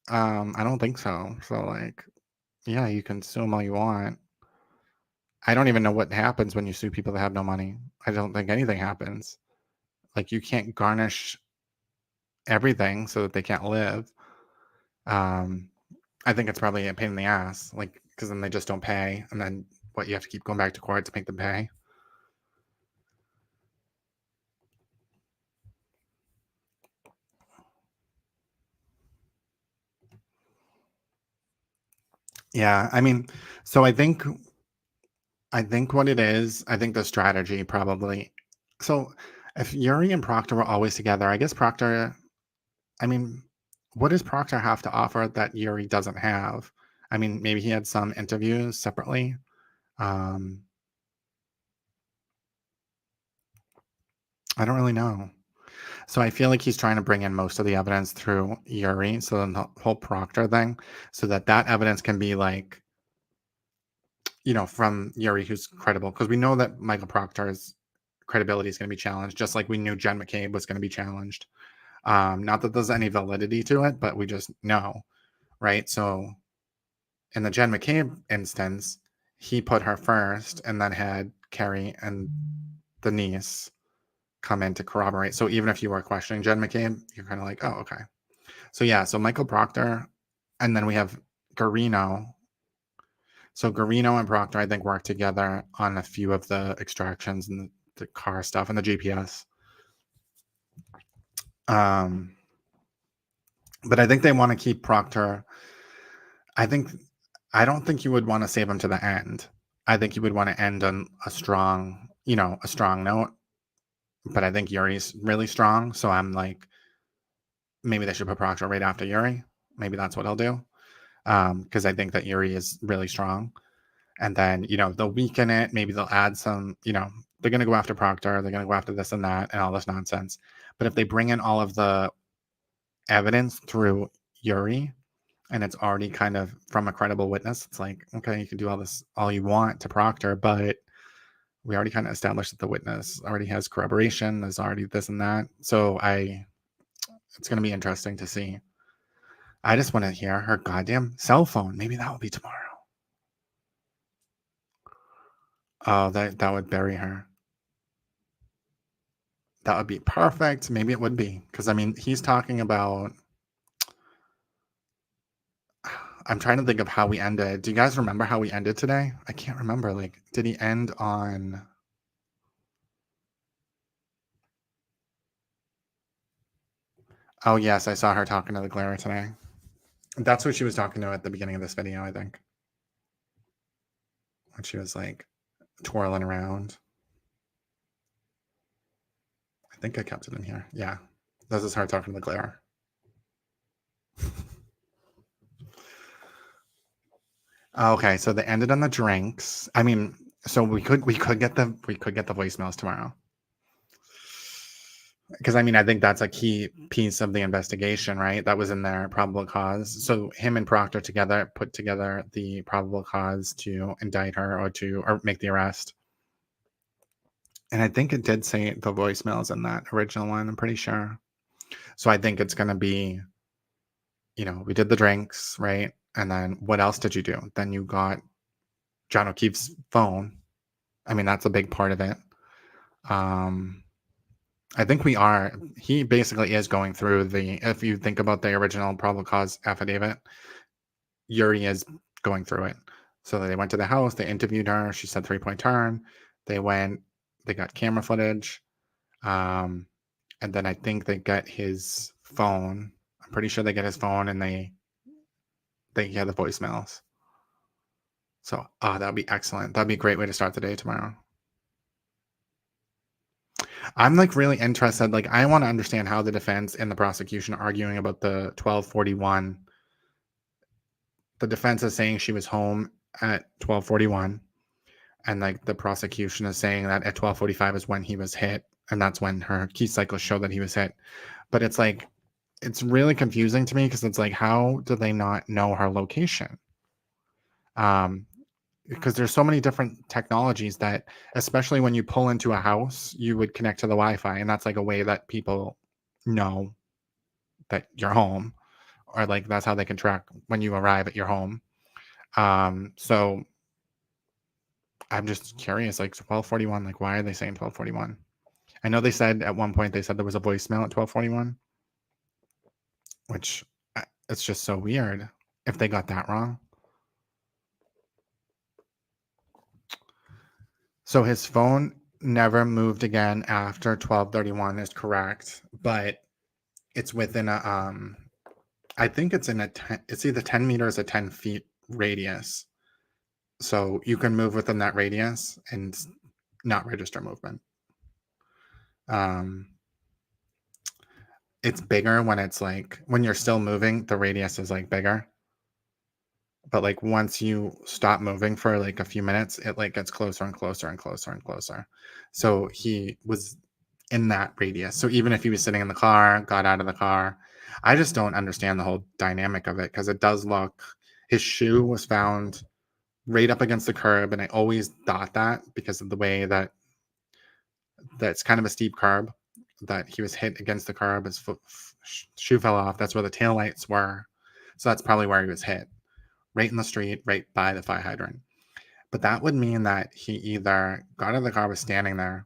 I don't think so. So like, yeah, you can sue him all you want. I don't even know what happens when you sue people that have no money. I don't think anything happens. Like, you can't garnish everything so that they can't live. I think it's probably a pain in the ass, like, because then they just don't pay, and then what, you have to keep going back to court to make them pay. Yeah, I mean, so I think what it is, I think the strategy probably. So if Yuri and Proctor were always together, I guess Proctor, I mean, what does Proctor have to offer that Yuri doesn't have? I mean, maybe he had some interviews separately. I don't really know. So I feel like he's trying to bring in most of the evidence through Yuri, so then the whole Proctor thing, so that evidence can be like, from Yuri, who's credible, because we know that Michael Proctor's credibility is going to be challenged, just like we knew Jen McCabe was going to be challenged. Not that there's any validity to it, but we just know, right? So in the Jen McCabe instance, he put her first and then had Carrie and the niece come in to corroborate. So even if you were questioning Jen McCabe, you're kind of like, oh, okay. So yeah, so Michael Proctor, and then we have Garino. So Garino and Proctor, I think, work together on a few of the extractions and the car stuff and the GPS. But I think they want to keep Proctor. I don't think you would want to save him to the end. I think you would want to end on a strong note. But I think Yuri's really strong, so I'm like, maybe they should put Proctor right after Yuri. Maybe that's what I'll do, because I think that Yuri is really strong. And then they'll weaken it. Maybe they'll add some. They're going to go after Proctor. They're going to go after this and that and all this nonsense. But if they bring in all of the evidence through Yuri, and it's already kind of from a credible witness, it's like, okay, you can do all this all you want to Proctor, but we already kind of established that the witness already has corroboration. There's already this and that. So I It's going to be interesting to see. I just want to hear her goddamn cell phone. Maybe that will be tomorrow. Oh, that would bury her. That would be perfect. Maybe it would be. Because, I mean, he's talking about... I'm trying to think of how we ended. Do you guys remember how we ended today? I can't remember. Like, did he end on... Oh, yes, I saw her talking to the glare today. That's what she was talking to at the beginning of this video, I think. When she was, like, twirling around. I think I kept it in here. Yeah. This is her talking to the glare. Okay, so they ended on the drinks. I mean, so we could get the voicemails tomorrow. Because I mean, I think that's a key piece of the investigation, right? That was in their probable cause. So him and Proctor together put together the probable cause to indict her or make the arrest. And I think it did say the voicemails in that original one, I'm pretty sure. So I think it's going to be, we did the drinks, right? And then what else did you do? Then you got John O'Keefe's phone. I mean, that's a big part of it. I think he basically is going through if you think about the original probable cause affidavit, Yuri is going through it. So they went to the house, they interviewed her, she said 3-point turn. They got camera footage. And then I think they got his phone. I'm pretty sure they get his phone and they get the voicemails. So, that'd be excellent. That'd be a great way to start the day tomorrow. I'm like really interested. Like, I want to understand how the defense and the prosecution are arguing about the 12:41. The defense is saying she was home at 12:41, and like the prosecution is saying that at 12:45 is when he was hit, and that's when her key cycles show that he was hit. But it's like, it's really confusing to me because it's like, how do they not know her location? Because there's so many different technologies that, especially when you pull into a house, you would connect to the Wi-Fi, and that's like a way that people know that you're home, or like that's how they can track when you arrive at your home. So I'm just curious, like 12:41, like why are they saying 12:41? I know they said at one point there was a voicemail at 12:41, which it's just so weird if they got that wrong. So his phone never moved again after 12:31 is correct, but it's within I think it's it's either 10 meters or 10 feet radius. So you can move within that radius and not register movement. It's bigger when it's like, when you're still moving, the radius is like bigger. But like once you stop moving for like a few minutes, it like gets closer and closer and closer and closer. So he was in that radius. So even if he was sitting in the car, got out of the car, I just don't understand the whole dynamic of it, because it does look, his shoe was found right up against the curb, and I always thought that because of the way that's kind of a steep curb, that he was hit against the curb, his shoe fell off. That's where the taillights were. So that's probably where he was hit. Right in the street, right by the fire hydrant. But that would mean that he either got out of the car, was standing there,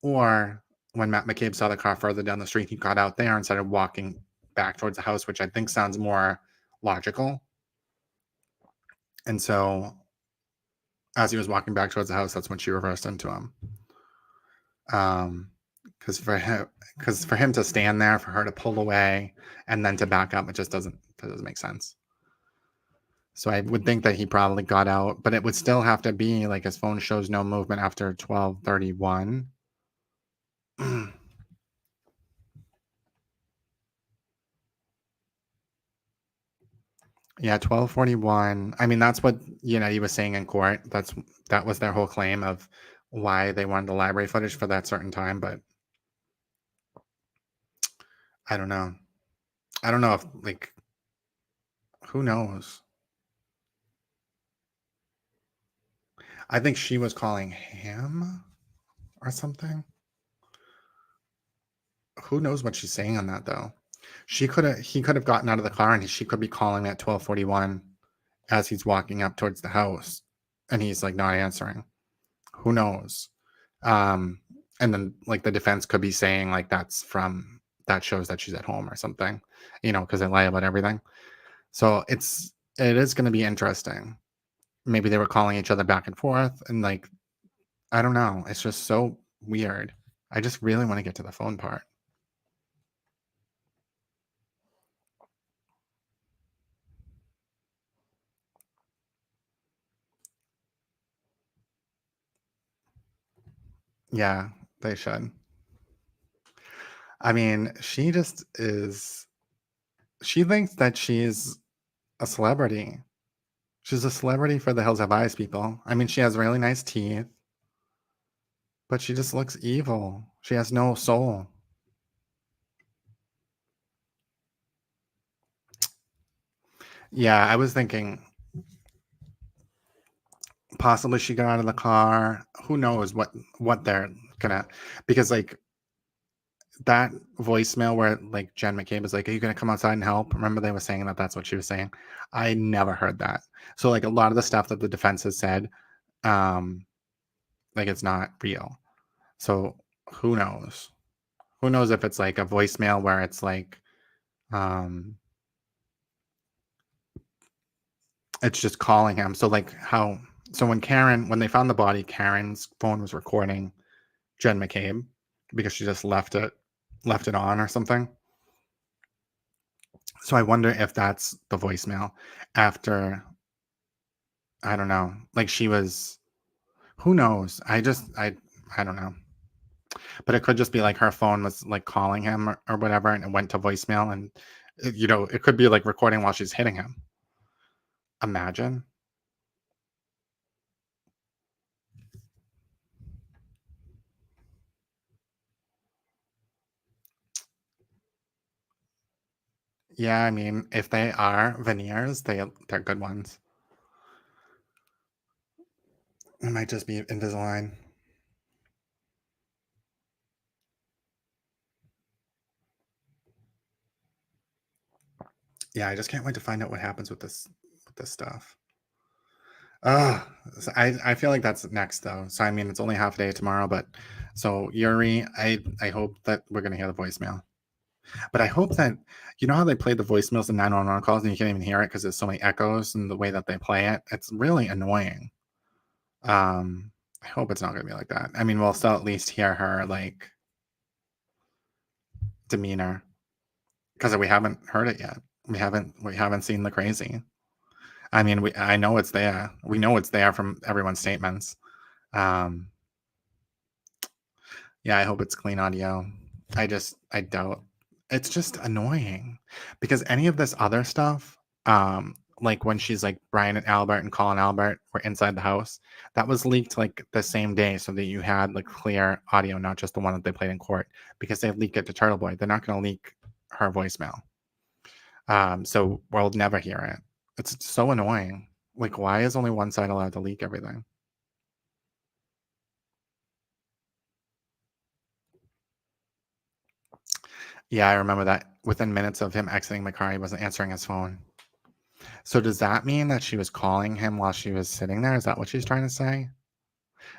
or when Matt McCabe saw the car further down the street, he got out there and started walking back towards the house, which I think sounds more logical. And so as he was walking back towards the house, that's when she reversed into him. Because for him to stand there, for her to pull away and then to back up, that doesn't make sense. So I would think that he probably got out, but it would still have to be like his phone shows no movement after 12:31. Yeah, 12:41. I mean, that's what, he was saying in court. That was their whole claim of why they wanted the library footage for that certain time, but I don't know. I don't know if, like, who knows? I think she was calling him or something. who knows what she's saying on that though? He could have gotten out of the car and she could be calling at 12:41 as he's walking up towards the house, and he's like not answering. Who knows? And then like the defense could be saying like that shows that she's at home or something, because they lie about everything. So it is going to be interesting. Maybe they were calling each other back and forth, and like I don't know. It's just so weird. I just really want to get to the phone part. Yeah, they should. I mean, she just is. She thinks that she's a celebrity. She's a celebrity for the Hills Have Eyes people. I mean, she has really nice teeth, but she just looks evil. She has no soul. Yeah, I was thinking possibly she got out of the car. Who knows what they're gonna, because like that voicemail where like Jen McCabe is like, "Are you gonna come outside and help?" Remember they were saying that that's what she was saying. I never heard that. So like a lot of the stuff that the defense has said, like it's not real. So who knows? Who knows if it's like a voicemail where it's like, it's just calling him. So like when they found the body, Karen's phone was recording Jen McCabe because she just left it on or something. So I wonder if that's the voicemail after, I don't know, like she was, who knows? I don't know. But it could just be like her phone was like calling him or whatever, and it went to voicemail, and it could be like recording while she's hitting him. Imagine. Yeah, I mean, if they are veneers, they're good ones. It might just be Invisalign. Yeah, I just can't wait to find out what happens with this stuff. I feel like that's next though. So I mean, it's only half a day tomorrow, but so Yuri, I hope that we're gonna hear the voicemail. But I hope that how they play the voicemails and 911 calls and you can't even hear it because there's so many echoes and the way that they play it. It's really annoying. I hope it's not gonna be like that. I mean, we'll still at least hear her like demeanor because we haven't heard it yet. We haven't seen the crazy. I mean, I know it's there. We know it's there from everyone's statements. Yeah, I hope it's clean audio. I doubt. It's just annoying because any of this other stuff, like when she's like Brian and Albert and Colin Albert were inside the house, that was leaked like the same day so that you had like clear audio, not just the one that they played in court, because they leaked it to Turtle Boy. They're not going to leak her voicemail. So we'll never hear it. It's so annoying. Like, why is only one side allowed to leak everything? Yeah, I remember that. Within minutes of him exiting my car, he wasn't answering his phone. So does that mean that she was calling him while she was sitting there? Is that what she's trying to say?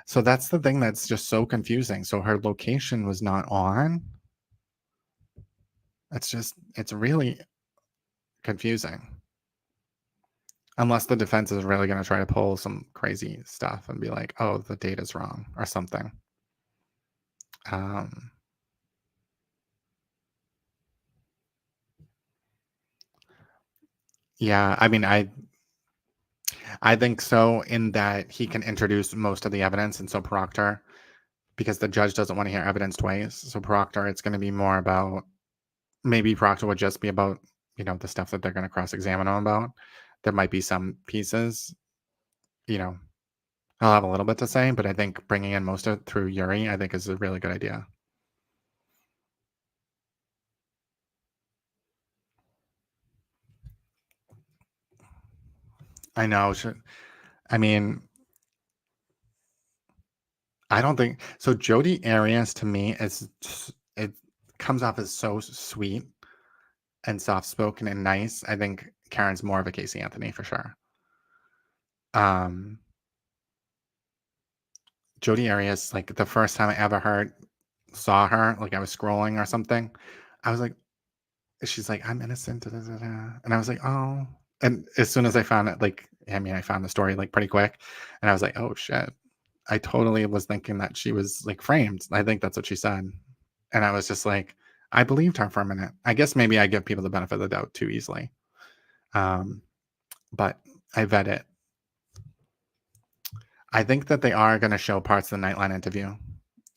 So that's the thing that's just so confusing. So her location was not on. It's really confusing. Unless the defense is really going to try to pull some crazy stuff and be like, oh, the data's wrong or something. Yeah, I mean, I think so, in that he can introduce most of the evidence, and so Proctor, because the judge doesn't want to hear evidence twice. So Proctor, it's going to be more about, maybe Proctor would just be about, the stuff that they're going to cross-examine him about. There might be some pieces, I'll have a little bit to say, but I think bringing in most of it through Yuri, I think is a really good idea. I know. I mean, I don't think so. Jodi Arias to me is comes off as so sweet and soft-spoken and nice. I think Karen's more of a Casey Anthony for sure. Jodi Arias, like the first time I ever saw her, like I was scrolling or something, I was like, she's like, I'm innocent, da, da, da, da. And I was like, oh. And as soon as I found it, like, I mean, I found the story like pretty quick, and I was like, oh shit. I totally was thinking that she was like framed. I think that's what she said. And I was just like, I believed her for a minute. I guess maybe I give people the benefit of the doubt too easily. But I vet it. I think that they are going to show parts of the Nightline interview.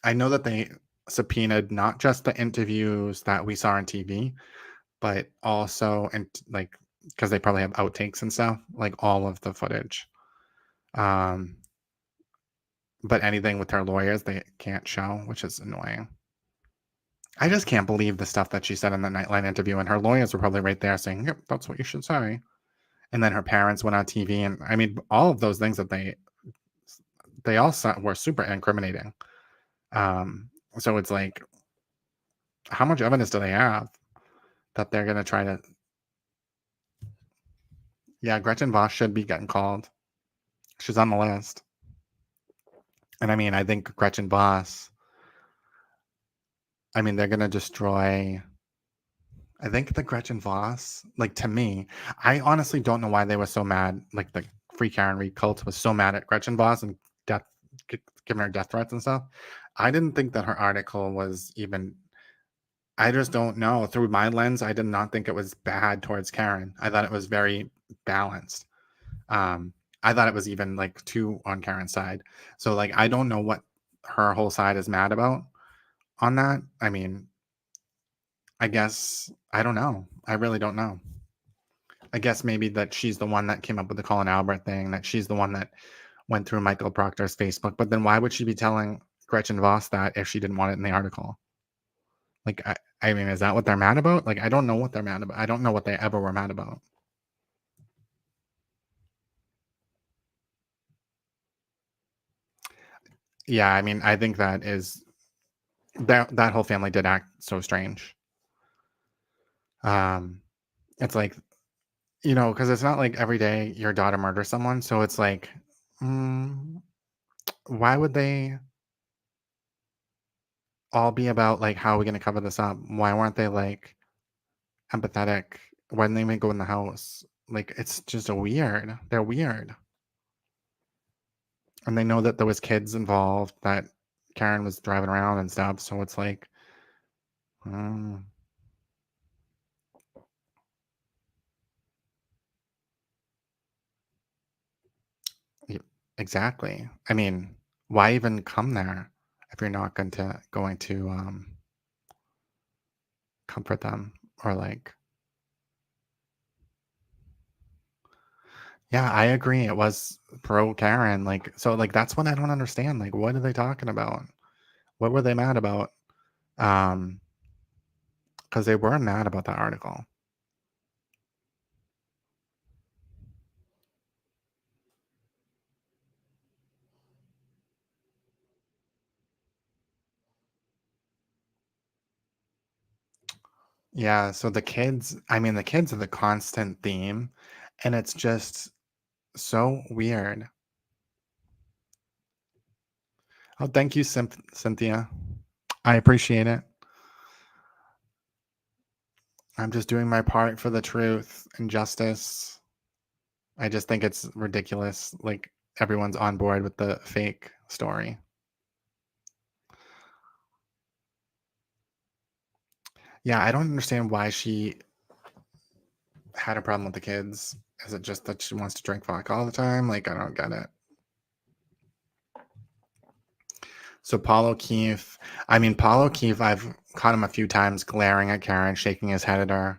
I know that they subpoenaed not just the interviews that we saw on TV, but also, and like, because they probably have outtakes and stuff, like all of the footage. But anything with her lawyers, they can't show, which is annoying. I just can't believe the stuff that she said in the Nightline interview, and her lawyers were probably right there saying, yep, that's what you should say. And then her parents went on TV, and I mean, all of those things that they all were super incriminating. So it's like, how much evidence do they have that they're going to try to... Yeah, Gretchen Voss should be getting called. She's on the list. And I mean, I think Gretchen Voss, I mean, they're going to destroy... I think the Gretchen Voss, like, to me, I honestly don't know why they were so mad. Like, the Free Karen Reed cult was so mad at Gretchen Voss and giving her death threats and stuff. I didn't think that her article was even... I just don't know. Through my lens, I did not think it was bad towards Karen. I thought it was very balanced. I thought it was even, like, too on Karen's side. So, like, I don't know what her whole side is mad about on that. I mean... I guess, I don't know. I really don't know. I guess maybe that she's the one that came up with the Colin Albert thing, that she's the one that went through Michael Proctor's Facebook. But then why would she be telling Gretchen Voss that if she didn't want it in the article? Like, I mean, is that what they're mad about? Like, I don't know what they're mad about. I don't know what they ever were mad about. Yeah, I mean, I think that is... That whole family did act so strange. It's like, you know, because it's not like every day your daughter murders someone. So it's like, why would they all be about, like, how are we going to cover this up? Why weren't they, like, empathetic? Why didn't they even go in the house? Like, it's just weird. They're weird. And they know that there was kids involved, that Karen was driving around and stuff. So it's like, exactly. I mean, why even come there if you're not going to comfort them or, like... Yeah, I agree. It was pro Karen. Like, so, like, that's what I don't understand. Like, what are they talking about? What were they mad about? Because they were mad about that article. Yeah, so the kids, I mean, the kids are the constant theme, and it's just so weird. Oh, thank you, Cynthia. I appreciate it. I'm just doing my part for the truth and justice. I just think it's ridiculous. Like, everyone's on board with the fake story. Yeah, I don't understand why she had a problem with the kids. Is it just that she wants to drink vodka all the time? Like, I don't get it. So Paul O'Keefe, Paul O'Keefe, I've caught him a few times glaring at Karen, shaking his head at her.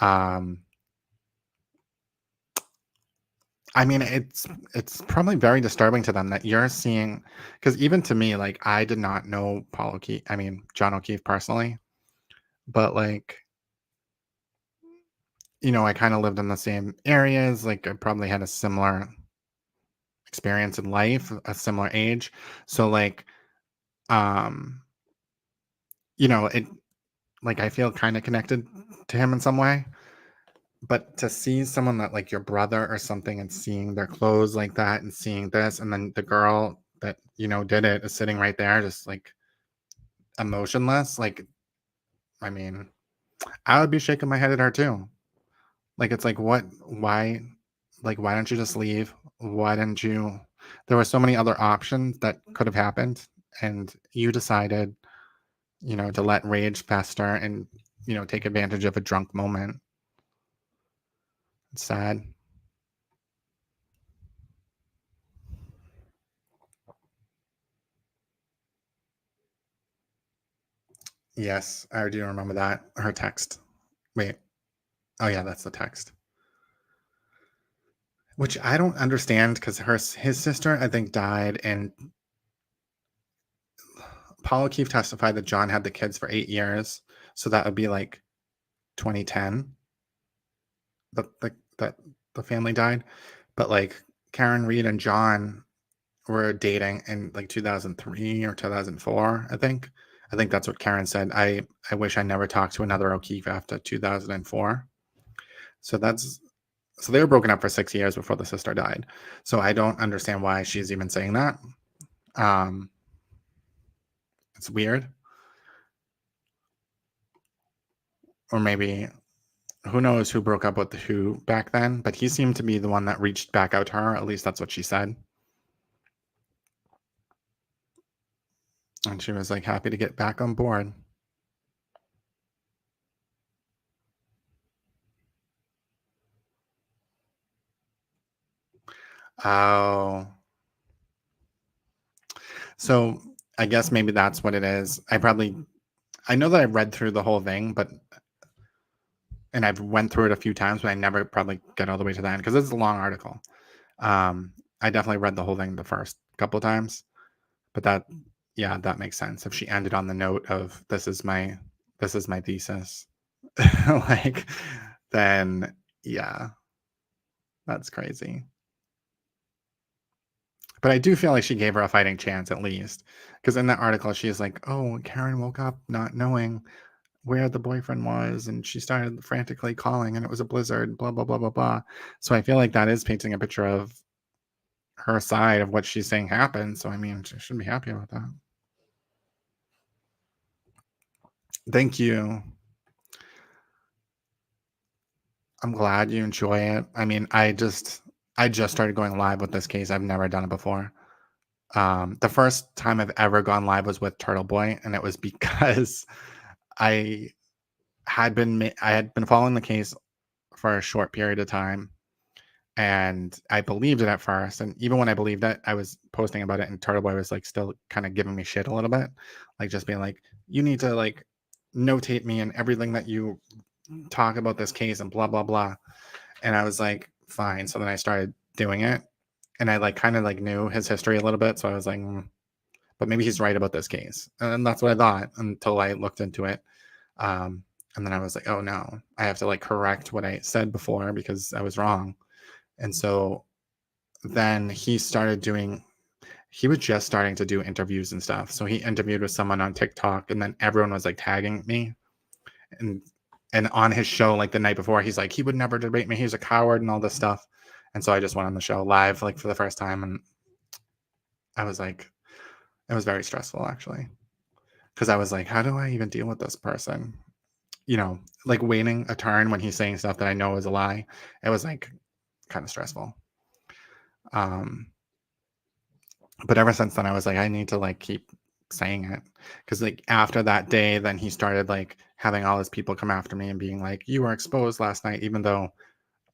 I mean, it's probably very disturbing to them that you're seeing, because even to me, like, I did not know John O'Keefe personally, but, like, you know, I kind of lived in the same areas. Like, I probably had a similar experience in life, a similar age. So, like, you know, like I feel kind of connected to him in some way. But to see someone that like your brother or something and seeing their clothes like that and seeing this, and then the girl that, you know, did it is sitting right there, just like emotionless. Like, I mean, I would be shaking my head at her too. Like, it's like, what, why don't you just leave? Why didn't you? There were so many other options that could have happened. And you decided, you know, to let rage fester and, you know, take advantage of a drunk moment. It's sad. Yes, I do remember that. Her text. Wait. Oh yeah, that's the text. Which I don't understand because his sister, I think, died, and Paul O'Keefe testified that John had the kids for 8 years, so that would be like 2010. That the family died, but like Karen Reed and John were dating in like 2003 or 2004. I think that's what Karen said. I wish I never talked to another O'Keefe after 2004. So they were broken up for 6 years before the sister died. So I don't understand why she's even saying that. It's weird. Or maybe, who knows who broke up with who back then, but he seemed to be the one that reached back out to her. At least that's what she said. And she was like happy to get back on board. Oh. So I guess maybe that's what it is. I know that I read through the whole thing, and I've went through it a few times, but I never probably get all the way to the end because it's a long article. I definitely read the whole thing the first couple of times, but that makes sense. If she ended on the note of this is my thesis, like, then yeah, that's crazy. But I do feel like she gave her a fighting chance at least, because in that article she's like, "Oh, Karen woke up not knowing where the boyfriend was, and she started frantically calling, and it was a blizzard, blah blah blah blah blah." So I feel like that is painting a picture of her side of what she's saying happened. So I mean, she should be happy about that. Thank you. I'm glad you enjoy it. I mean, I just started going live with this case. I've never done it before. The first time I've ever gone live was with Turtle Boy, and it was because I had been following the case for a short period of time, and I believed it at first. And even when I believed it, I was posting about it, and Turtle Boy was like still kind of giving me shit a little bit, like just being like, "You need to like notate me and everything that you talk about this case and blah blah blah." And I was like, fine. So then I started doing it, and I like kind of like knew his history a little bit, so I was like, but maybe he's right about this case, and that's what I thought until I looked into it. And then I was like, oh no, I have to like correct what I said before because I was wrong. And so then he was just starting to do interviews and stuff. So he interviewed with someone on TikTok, and then everyone was like tagging me. And on his show, like the night before, he's like, he would never debate me. He's a coward and all this stuff. And so I just went on the show live, like for the first time. And I was like, it was very stressful actually. Because I was like, how do I even deal with this person? You know, like waiting a turn when he's saying stuff that I know is a lie. It was like kind of stressful. But ever since then, I was like, I need to like keep saying it, because like after that day, then he started like having all his people come after me and being like, you were exposed last night, even though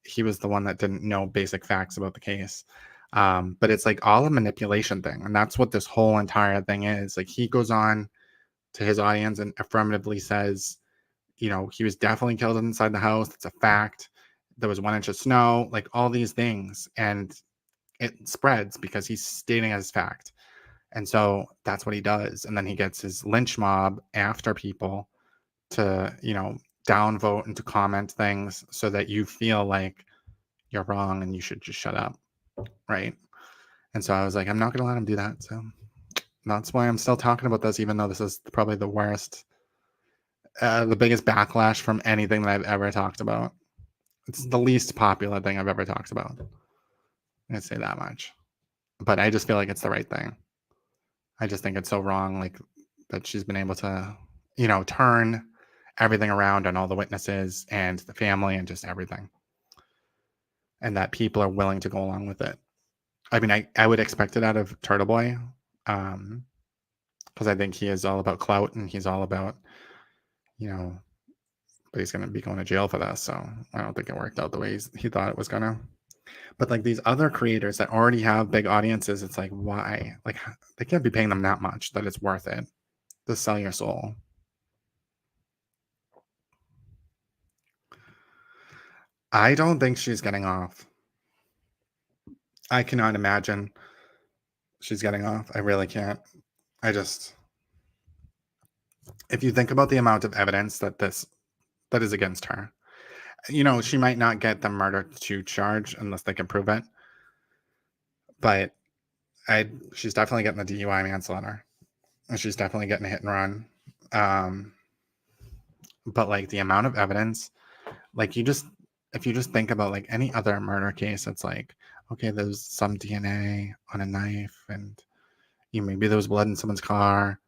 he was the one that didn't know basic facts about the case. But it's like all a manipulation thing, and that's what this whole entire thing is. Like he goes on to his audience and affirmatively says, you know, he was definitely killed inside the house. It's a fact. There was 1 inch of snow, like all these things, and it spreads because he's stating as fact. And so that's what he does. And then he gets his lynch mob after people to, you know, downvote and to comment things so that you feel like you're wrong and you should just shut up. Right. And so I was like, I'm not going to let him do that. So that's why I'm still talking about this, even though this is probably the worst the biggest backlash from anything that I've ever talked about. It's the least popular thing I've ever talked about. I'd say that much. But I just feel like it's the right thing. I just think it's so wrong, like that she's been able to, turn everything around on all the witnesses and the family and just everything. And that people are willing to go along with it. I mean, I would expect it out of Turtle Boy, because I think he is all about clout and he's all about, but he's going to be going to jail for this. So I don't think it worked out the way he thought it was going to. But like these other creators that already have big audiences, it's like, why? Like, they can't be paying them that much that it's worth it to sell your soul. I don't think she's getting off. I cannot imagine she's getting off. I really can't. If you think about the amount of evidence that is against her, she might not get the murder to charge unless they can prove it. But she's definitely getting the DUI manslaughter. And she's definitely getting a hit and run. But like the amount of evidence, like if you just think about like any other murder case, it's like, okay, there's some DNA on a knife and maybe there was blood in someone's car.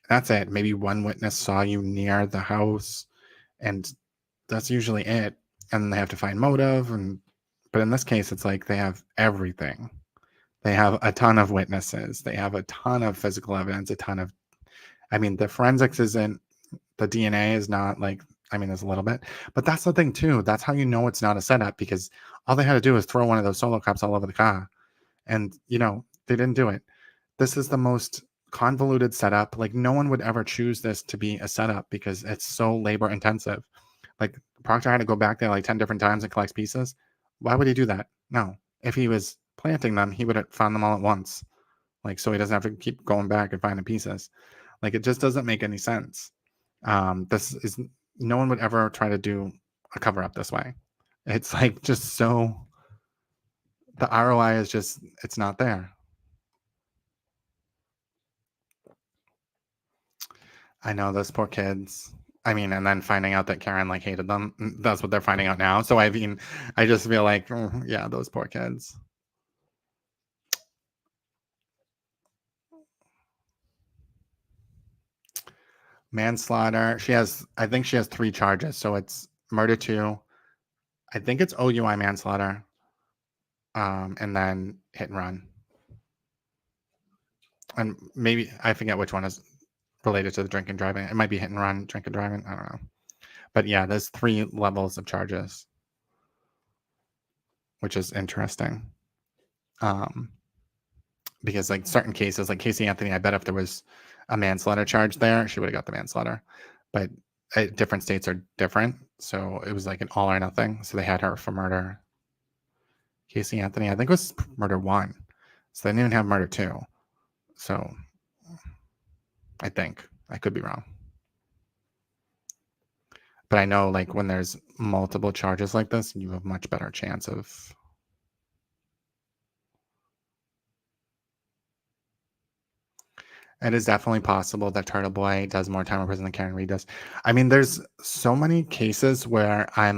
That's it. Maybe one witness saw you near the house and that's usually it. And they have to find motive. But in this case, it's like they have everything. They have a ton of witnesses. They have a ton of physical evidence, the forensics isn't, the DNA is not like, there's a little bit, but that's the thing too. That's how you know it's not a setup, because all they had to do was throw one of those solo cups all over the car. And, they didn't do it. This is the most convoluted setup. Like no one would ever choose this to be a setup because it's so labor intensive. Like Proctor had to go back there like 10 different times and collect pieces. Why would he do that? No. If he was planting them, he would have found them all at once. Like, so he doesn't have to keep going back and finding pieces. Like, it just doesn't make any sense. No one would ever try to do a cover up this way. It's like just so, the ROI is just, it's not there. I know those poor kids. And then finding out that Karen like hated them. That's what they're finding out now. So I just feel like, yeah, those poor kids. Manslaughter. I think she has 3 charges. So it's murder 2. I think it's OUI manslaughter. And then hit and run. And maybe, I forget which one is related to the drink and driving. It might be hit and run, drink and driving. I don't know. But yeah, there's 3 levels of charges, which is interesting. Because like certain cases, like Casey Anthony, I bet if there was a manslaughter charge there, she would have got the manslaughter. But different states are different. So it was like an all or nothing. So they had her for murder. Casey Anthony, I think it was murder 1. So they didn't even have murder 2. So I think. I could be wrong. But I know like when there's multiple charges like this, you have a much better chance of... It is definitely possible that Turtle Boy does more time in prison than Karen Reed does. There's so many cases where I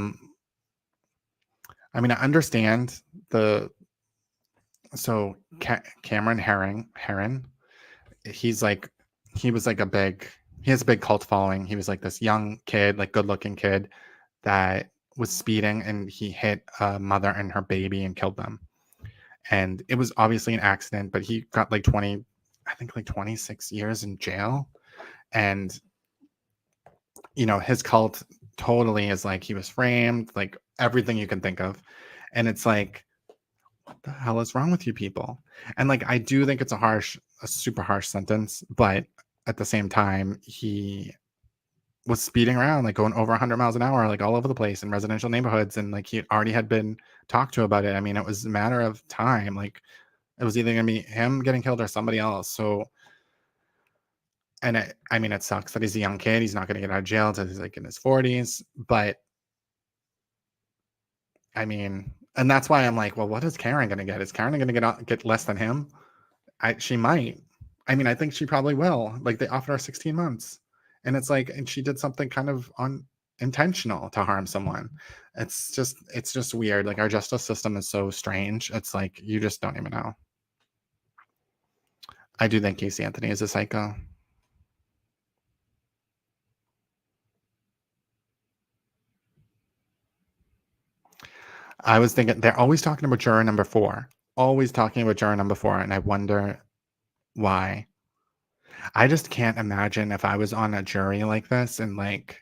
understand Cameron Herron, he has a big cult following. He was like this young kid, like good looking kid that was speeding and he hit a mother and her baby and killed them. And it was obviously an accident, but he got like 26 years in jail. And, his cult totally is like, he was framed, like everything you can think of. And it's like, what the hell is wrong with you people? And like, I do think it's a super harsh sentence, but at the same time, he was speeding around, like going over 100 miles an hour, like all over the place in residential neighborhoods. And like, he already had been talked to about it. It was a matter of time. Like, it was either going to be him getting killed or somebody else. So, and it sucks that he's a young kid. He's not going to get out of jail until he's like in his 40s. But and that's why I'm like, well, what is Karen going to get? Is Karen going to get less than him? She might. I think she probably will. Like, they offered her 16 months. And it's like, and she did something kind of unintentional to harm someone. It's just weird. Like, our justice system is so strange. It's like, you just don't even know. I do think Casey Anthony is a psycho. I was thinking, they're always talking about juror number 4. Always talking about juror number 4, and I wonder why. I just can't imagine if I was on a jury like this and, like,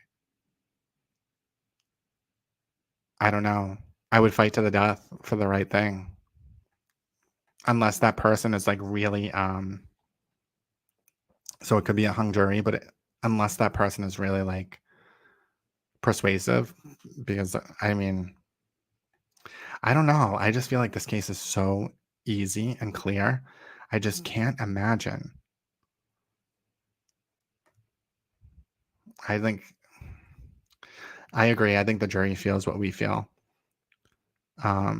I don't know, I would fight to the death for the right thing. Unless that person is, like, really, so it could be a hung jury, but unless that person is really, like, persuasive, because, I mean, I don't know. I just feel like this case is so easy and clear. I just can't imagine. I agree. I think the jury feels what we feel. I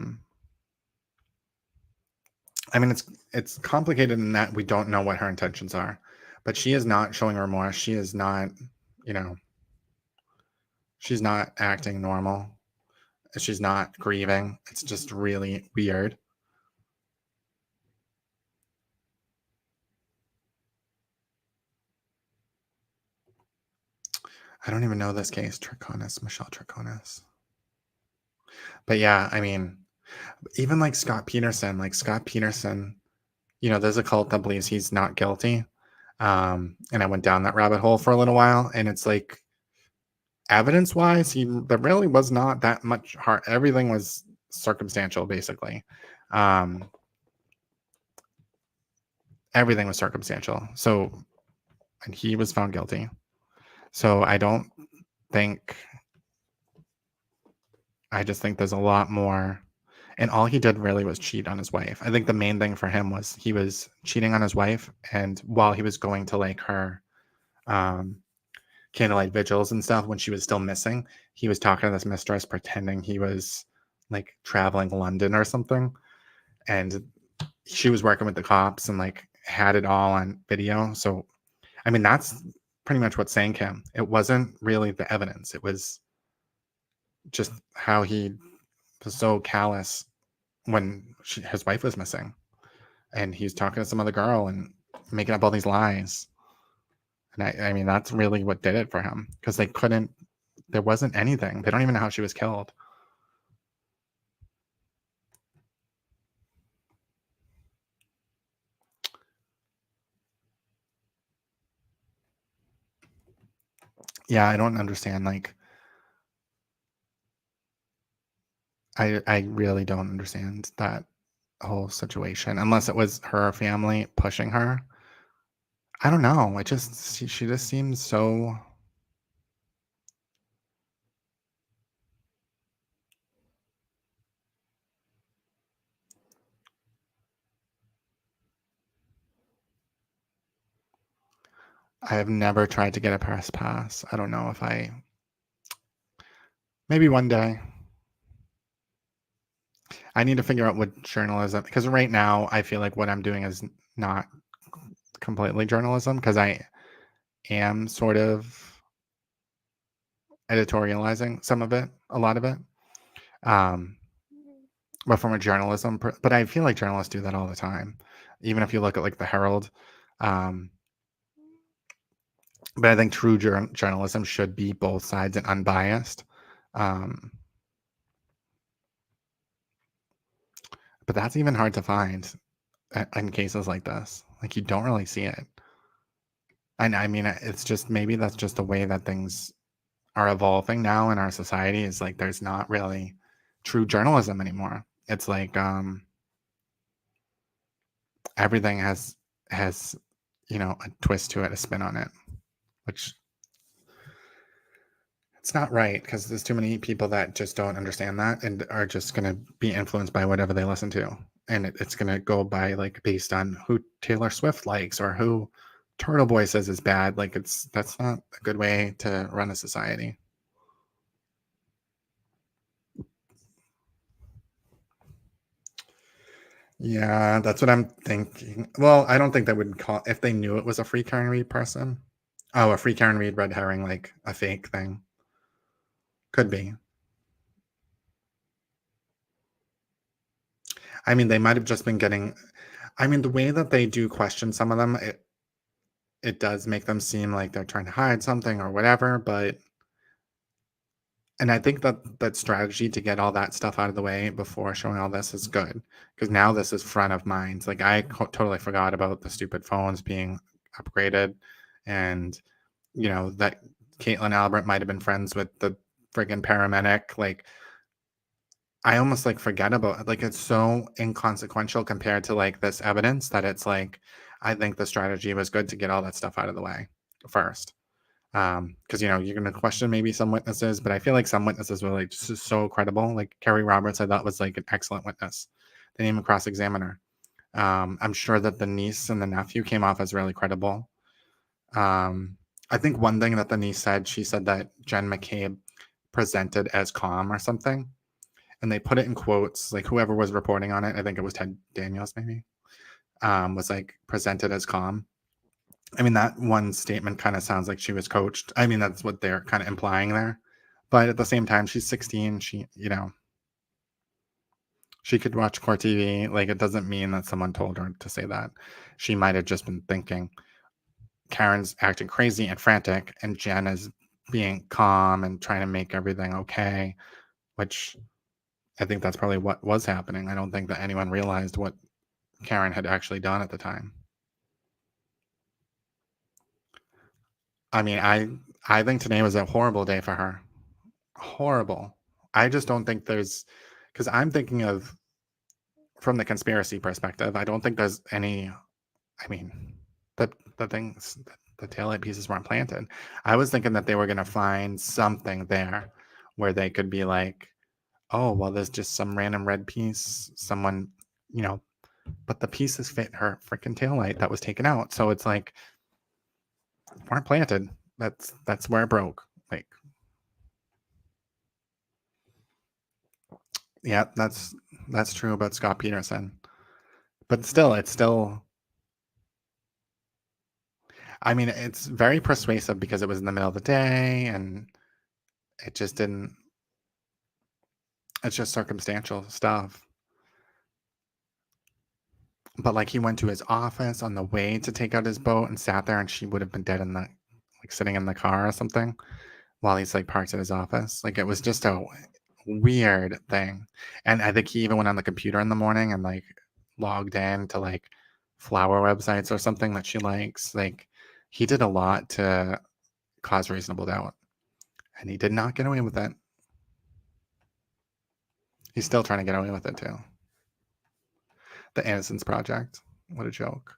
mean, it's complicated in that we don't know what her intentions are, but she is not showing remorse. She is not, she's not acting normal. She's not grieving. It's just really weird. I don't even know this case, Michelle Triconis. But yeah, I mean, even like Scott Peterson, there's a cult that believes he's not guilty. And I went down that rabbit hole for a little while, and it's like, evidence-wise, there really was not that much hard. Everything was circumstantial, basically. Everything was circumstantial. So, and he was found guilty. So I just think there's a lot more. And all he did really was cheat on his wife. I think the main thing for him was he was cheating on his wife, and while he was going to like her candlelight vigils and stuff when she was still missing, he was talking to this mistress pretending he was like traveling London or something, and she was working with the cops and like had it all on video. So I mean, that's pretty much what sank him. It wasn't really the evidence. It was just how he was so callous when his wife was missing, and he's talking to some other girl and making up all these lies. And I mean, that's really what did it for him, because there wasn't anything. They don't even know how she was killed. Yeah, I don't understand. Like, I really don't understand that whole situation, unless it was her family pushing her. I don't know. She just seems so. I have never tried to get a press pass. I don't know if maybe one day. I need to figure out what journalism, because right now I feel like what I'm doing is not completely journalism, because I am sort of editorializing a lot of it. But from a journalism, but I feel like journalists do that all the time. Even if you look at like the Herald, but I think true journalism should be both sides and unbiased. But that's even hard to find in cases like this. Like, you don't really see it. And I mean, it's just, maybe that's just the way that things are evolving now in our society, is like there's not really true journalism anymore. It's like everything has a twist to it, a spin on it, which it's not right, because there's too many people that just don't understand that and are just going to be influenced by whatever they listen to, and it's going to go by like based on who Taylor Swift likes or who Turtle Boy says is bad. Like, that's not a good way to run a society. Yeah, that's what I'm thinking. Well, I don't think they would if they knew it was a free carry person, Oh, a free Karen Reed red herring, like a fake thing. Could be. I mean, they might have just been getting. I mean, the way that they do question some of them, it does make them seem like they're trying to hide something or whatever. But and I think that strategy to get all that stuff out of the way before showing all this is good, because now this is front of mind. Like I totally forgot about the stupid phones being upgraded, and that Caitlin Albert might have been friends with the friggin' paramedic. Like I almost like forget about it. Like it's so inconsequential compared to like this evidence that it's like I think the strategy was good to get all that stuff out of the way first. Because you're going to question maybe some witnesses, but I feel like some witnesses were like just so credible. Like Kerry Roberts, I thought was like an excellent witness. They didn't even cross-examine her. I'm sure that the niece and the nephew came off as really credible. I think one thing that the niece said, she said that Jen McCabe presented as calm or something, and they put it in quotes. Like whoever was reporting on it, I think it was Ted Daniels maybe, was like presented as calm. I mean, that one statement kind of sounds like she was coached. I mean, that's what they're kind of implying there. But at the same time, she's 16. She could watch Court TV. Like, it doesn't mean that someone told her to say that. She might have just been thinking Karen's acting crazy and frantic, and Jen is being calm and trying to make everything okay, which I think that's probably what was happening. I don't think that anyone realized what Karen had actually done at the time. I mean, I think today was a horrible day for her. Horrible. I just don't think there's, because I'm thinking of from the conspiracy perspective, I don't think there's any. I mean, the things, the taillight pieces weren't planted. I was thinking that they were going to find something there where they could be like, oh, well, there's just some random red piece, someone, but the pieces fit her freaking taillight that was taken out. So it's like, weren't planted. That's where it broke. Like, yeah, that's true about Scott Peterson. But still, I mean, it's very persuasive because it was in the middle of the day and it just didn't, it's just circumstantial stuff. But like he went to his office on the way to take out his boat and sat there, and she would have been dead in the, like sitting in the car or something while he's like parked at his office. Like it was just a weird thing. And I think he even went on the computer in the morning and like logged in to like flower websites or something that she likes. Like he did a lot to cause reasonable doubt, and he did not get away with it. He's still trying to get away with it too. The Innocence Project. What a joke.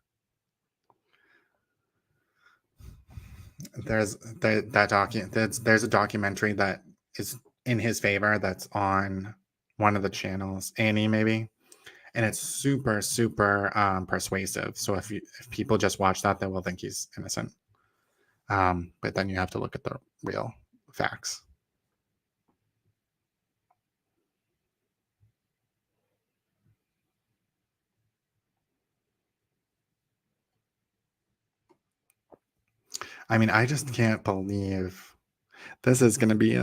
There's a documentary that is in his favor that's on one of the channels, A&E maybe, and it's super persuasive. So if people just watch that, they will think he's innocent. But then you have to look at the real facts. I mean, I just can't believe this is going to be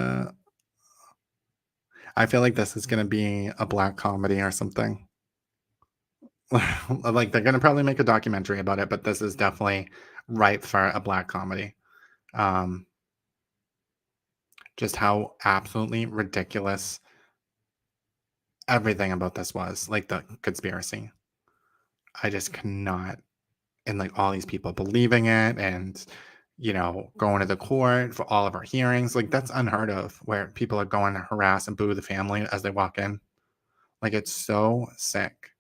I feel like this is going to be a black comedy or something. Like they're going to probably make a documentary about it, but this is definitely ripe for a black comedy. Just how absolutely ridiculous everything about this was, like the conspiracy. I just cannot, and like all these people believing it, and going to the court for all of our hearings, like that's unheard of, where people are going to harass and boo the family as they walk in. Like it's so sick.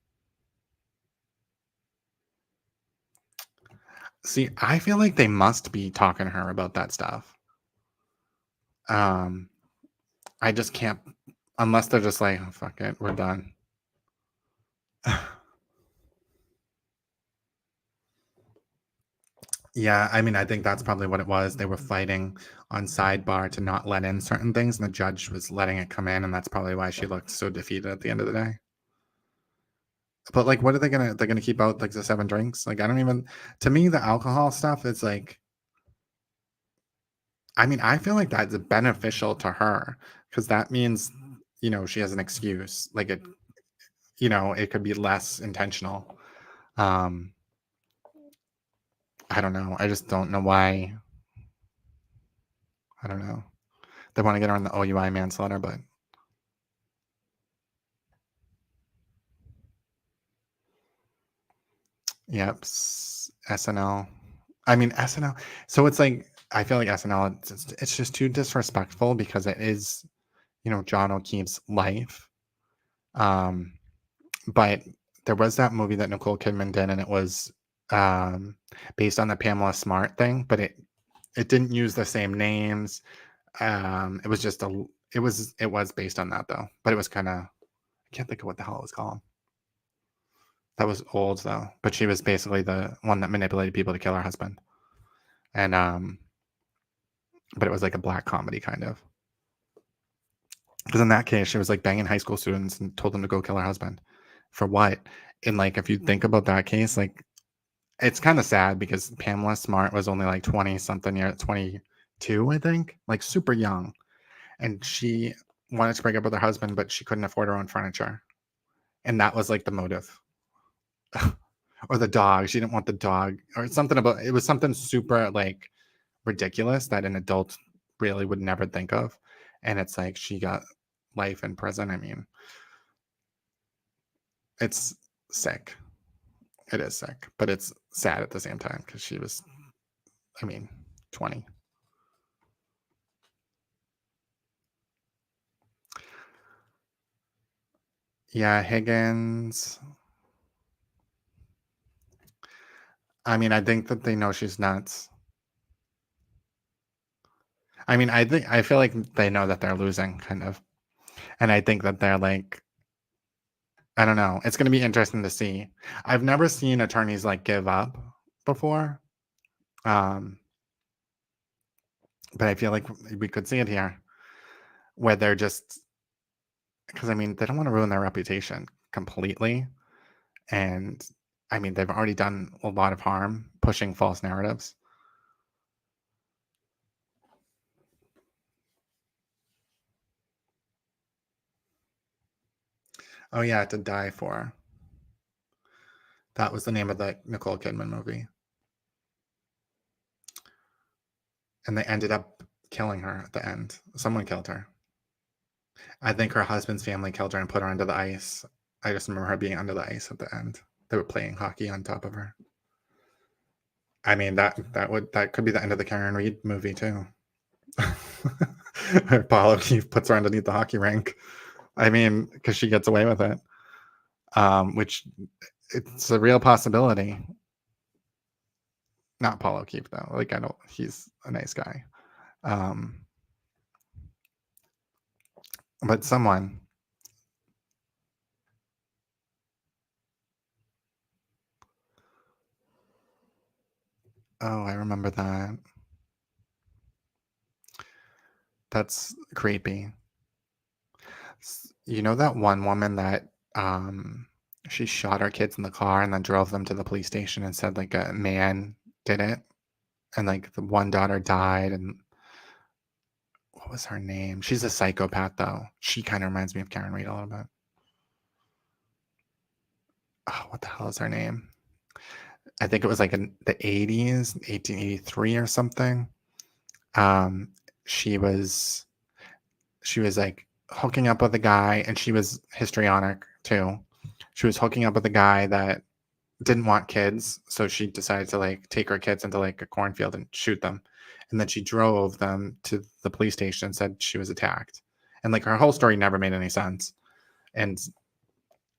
See, I feel like they must be talking to her about that stuff. I just can't, unless they're just like, oh, fuck it, we're done. Yeah, I mean, I think that's probably what it was. They were fighting on sidebar to not let in certain things, and the judge was letting it come in, and that's probably why she looked so defeated at the end of the day. But like, what are they're gonna keep out like the 7 drinks? Like, I don't even, to me, the alcohol stuff is like, I mean, I feel like that's beneficial to her because that means, she has an excuse. Like it could be less intentional. Um, I don't know. I just don't know why. I don't know. They want to get her on the OUI manslaughter, but yep, SNL. I mean SNL. So it's like I feel like SNL. It's just too disrespectful because it is, John O'Keefe's life. Um, but there was that movie that Nicole Kidman did, and it was based on the Pamela Smart thing, but it didn't use the same names. It was just it was based on that though, but it was kind of I can't think of what the hell it was called. That was old though, but she was basically the one that manipulated people to kill her husband, and but it was like a black comedy kind of. Because in that case, she was like banging high school students and told them to go kill her husband. For what? And like, if you think about that case, like, it's kind of sad because Pamela Smart was only like 20 something years, 22, I think, like super young. And she wanted to break up with her husband, but she couldn't afford her own furniture. And that was like the motive. Or the dog. She didn't want the dog or something about it was something super like ridiculous that an adult really would never think of. And it's like she got life in prison. I mean, it's sick. It is sick, but it's sad at the same time because she was, I mean, 20. Yeah, Higgins. I mean, I think that they know she's nuts. I mean, I feel like they know that they're losing, kind of. And I think that they're like, I don't know. It's going to be interesting to see. I've never seen attorneys like give up before. Um, but I feel like we could see it here where they're just, because I mean, they don't want to ruin their reputation completely. And I mean, they've already done a lot of harm pushing false narratives. Oh, yeah, To Die For. That was the name of the Nicole Kidman movie. And they ended up killing her at the end. Someone killed her. I think her husband's family killed her and put her under the ice. I just remember her being under the ice at the end. They were playing hockey on top of her. I mean, that could be the end of the Karen Reed movie too. Paul O'Keefe puts her underneath the hockey rink. I mean, because she gets away with it, which it's a real possibility. Not Paul O'Keefe though. Like he's a nice guy. But someone. Oh, I remember that. That's creepy. You know that one woman that she shot her kids in the car and then drove them to the police station and said like a man did it, and like the one daughter died, and what was her name? She's a psychopath though. She kind of reminds me of Karen Reed a little bit. Oh, what the hell is her name? I think it was like in the 80s, 1883 or something. She was like hooking up with a guy, and she was histrionic too. She was hooking up with a guy that didn't want kids, so she decided to like take her kids into like a cornfield and shoot them. And then she drove them to the police station and said she was attacked. And like her whole story never made any sense. And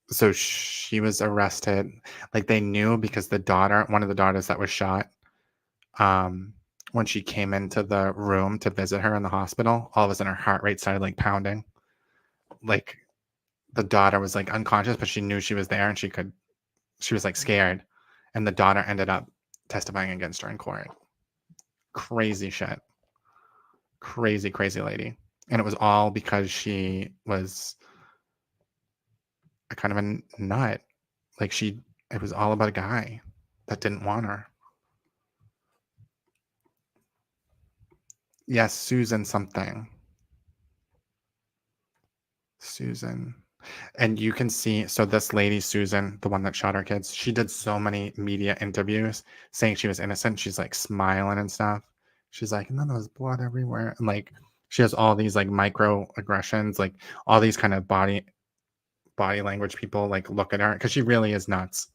so she was arrested. Like they knew because one of the daughters that was shot, when she came into the room to visit her in the hospital, all of a sudden her heart rate started like pounding. Like the daughter was like unconscious, but she knew she was there and she was like scared. And the daughter ended up testifying against her in court. Crazy shit. Crazy, crazy lady. And it was all because she was a kind of a nut. Like it was all about a guy that didn't want her. Yes, Susan something. Susan. And you can see, so this lady, Susan, the one that shot her kids, she did so many media interviews saying she was innocent. She's like smiling and stuff. She's like, and then there was blood everywhere. And like, she has all these like microaggressions, like all these kind of body language people like look at her because she really is nuts.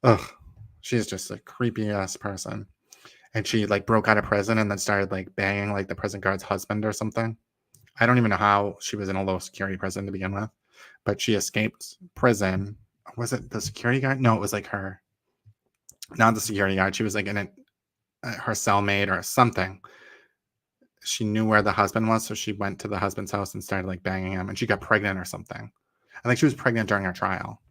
Ugh, she's just a creepy ass person. And she like broke out of prison and then started like banging like the prison guard's husband or something. I don't even know how she was in a low security prison to begin with, but she escaped prison. Was it the security guard? No, it was like her, not the security guard. She was like in her cellmate or something. She knew where the husband was, so she went to the husband's house and started like banging him, and she got pregnant or something. I think she was pregnant during her trial.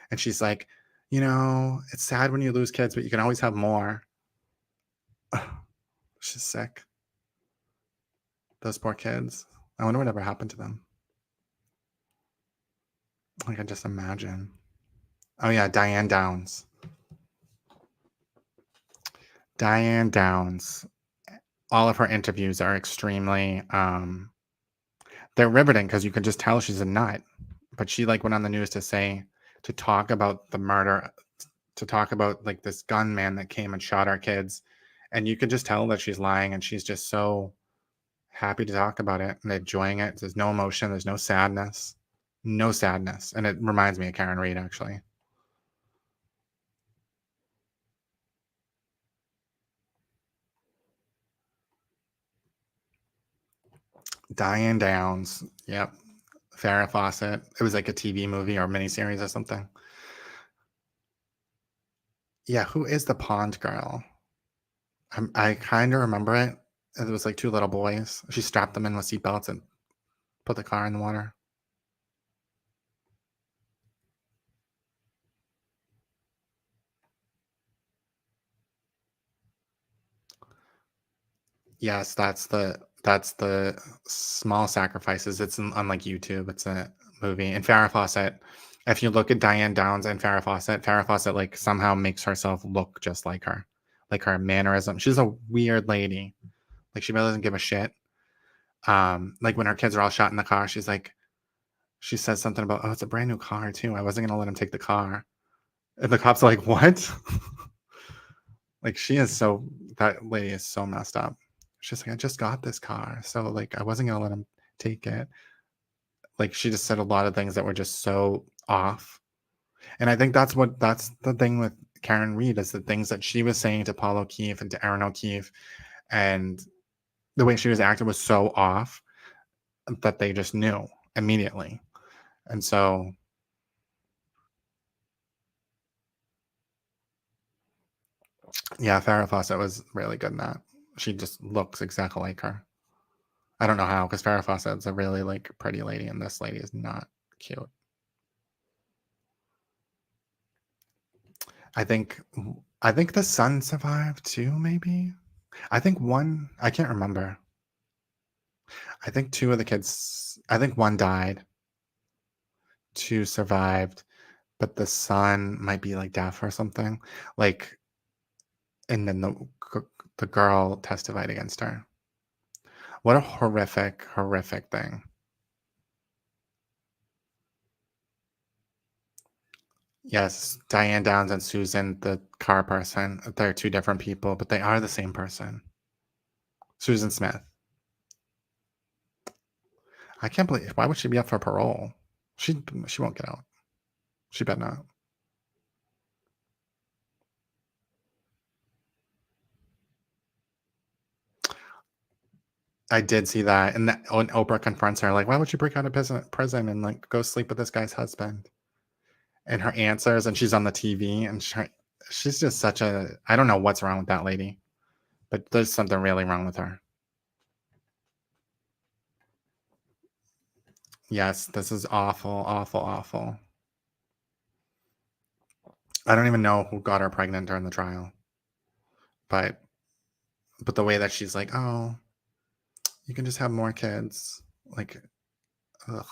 And she's like, it's sad when you lose kids, but you can always have more. She's sick. Those poor kids. I wonder whatever happened to them. I can just imagine. Oh yeah, Diane Downs. Diane Downs. All of her interviews are extremely they're riveting because you can just tell she's a nut. But she like went on the news to talk about the murder, to talk about like this gunman that came and shot our kids. And you can just tell that she's lying, and she's just so happy to talk about it and enjoying it. There's no emotion, there's no sadness. No sadness. And it reminds me of Karen Reed, actually. Diane Downs. Yep. Farrah Fawcett. It was like a TV movie or miniseries or something. Yeah, who is the pond girl? I kind of remember it. It was like two little boys. She strapped them in with seatbelts and put the car in the water. Yes, that's the Small Sacrifices. It's on like YouTube. It's a movie. And Farrah Fawcett, if you look at Diane Downs and Farrah Fawcett like somehow makes herself look just like her. Like her mannerism. She's a weird lady. Like she really doesn't give a shit. Like when her kids are all shot in the car, she says something about, oh, it's a brand new car too. I wasn't gonna let him take the car. And the cops are like, what? Like that lady is so messed up. She's like, I just got this car. So like I wasn't gonna let him take it. Like she just said a lot of things that were just so off. And I think that's the thing with Karen Reed, is the things that she was saying to Paul O'Keefe and to Aaron O'Keefe, and the way she was acting was so off that they just knew immediately. And so yeah, Farrah Fawcett was really good in that. She just looks exactly like her. I don't know how, because Farrah Fawcett's a really like pretty lady, and this lady is not cute. I think the son survived too, maybe. I think I can't remember. I think two of the kids, I think one died, two survived, but the son might be like deaf or something. Like, and then the girl testified against her. What a horrific, horrific thing. Yes, Diane Downs and Susan, the car person, they're two different people, but they are the same person. Susan Smith. I can't believe, why would she be up for parole? She won't get out. She better not. I did see that, and when Oprah confronts her, like, why would you break out of prison and like go sleep with this guy's husband? And her answers, and she's on the TV, and she's just such a, I don't know what's wrong with that lady, but there's something really wrong with her. Yes, this is awful, awful, awful. I don't even know who got her pregnant during the trial, but the way that she's like, oh, you can just have more kids, like, ugh.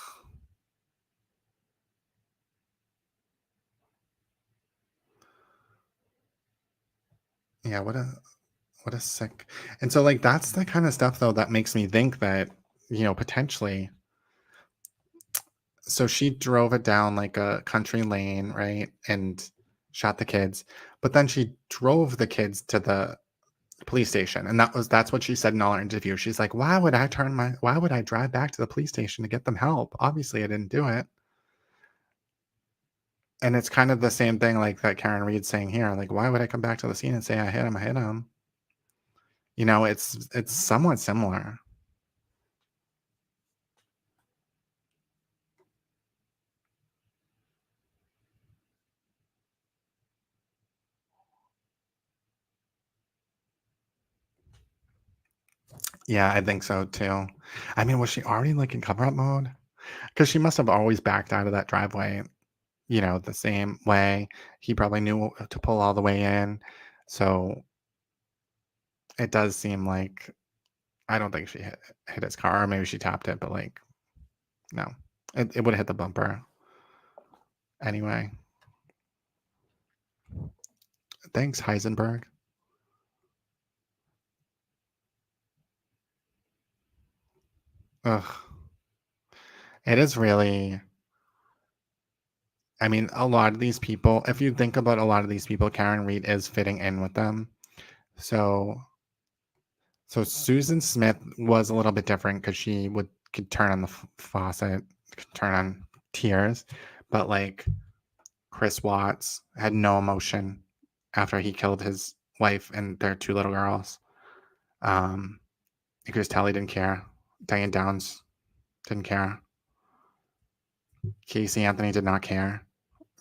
Yeah, what What a sick. And so, like, that's the kind of stuff, though, that makes me think that, potentially. So she drove it down like a country lane, right? And shot the kids. But then she drove the kids to the police station. And that's what she said in all her interviews. She's like, why would I drive back to the police station to get them help? Obviously I didn't do it. And it's kind of the same thing like that Karen Reed's saying here. Like, why would I come back to the scene and say I hit him? It's somewhat similar. Yeah, I think so too. I mean, was she already like in cover up mode? Because she must have always backed out of that driveway, the same way. He probably knew to pull all the way in. So it does seem like I don't think she hit his car, or maybe she tapped it, but like, no, it would have hit the bumper anyway. Thanks, Heisenberg. Ugh. It is really. I mean, a lot of these people, if you think about a lot of these people, Karen Reed is fitting in with them. So Susan Smith was a little bit different because she could turn on the faucet, could turn on tears, but like Chris Watts had no emotion after he killed his wife and their two little girls. You could just tell he didn't care. Diane Downs didn't care. Casey Anthony did not care.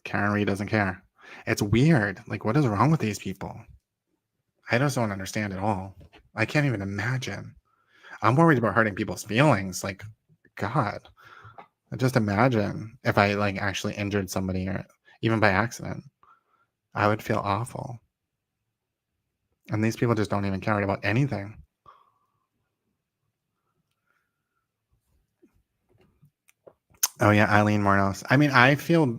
Karen Reed doesn't care. It's weird. Like, what is wrong with these people? I just don't understand at all. I can't even imagine. I'm worried about hurting people's feelings. Like, God, just imagine if I like actually injured somebody, or even by accident. I would feel awful. And these people just don't even care about anything. Oh yeah, Eileen Wuornos. I mean, I feel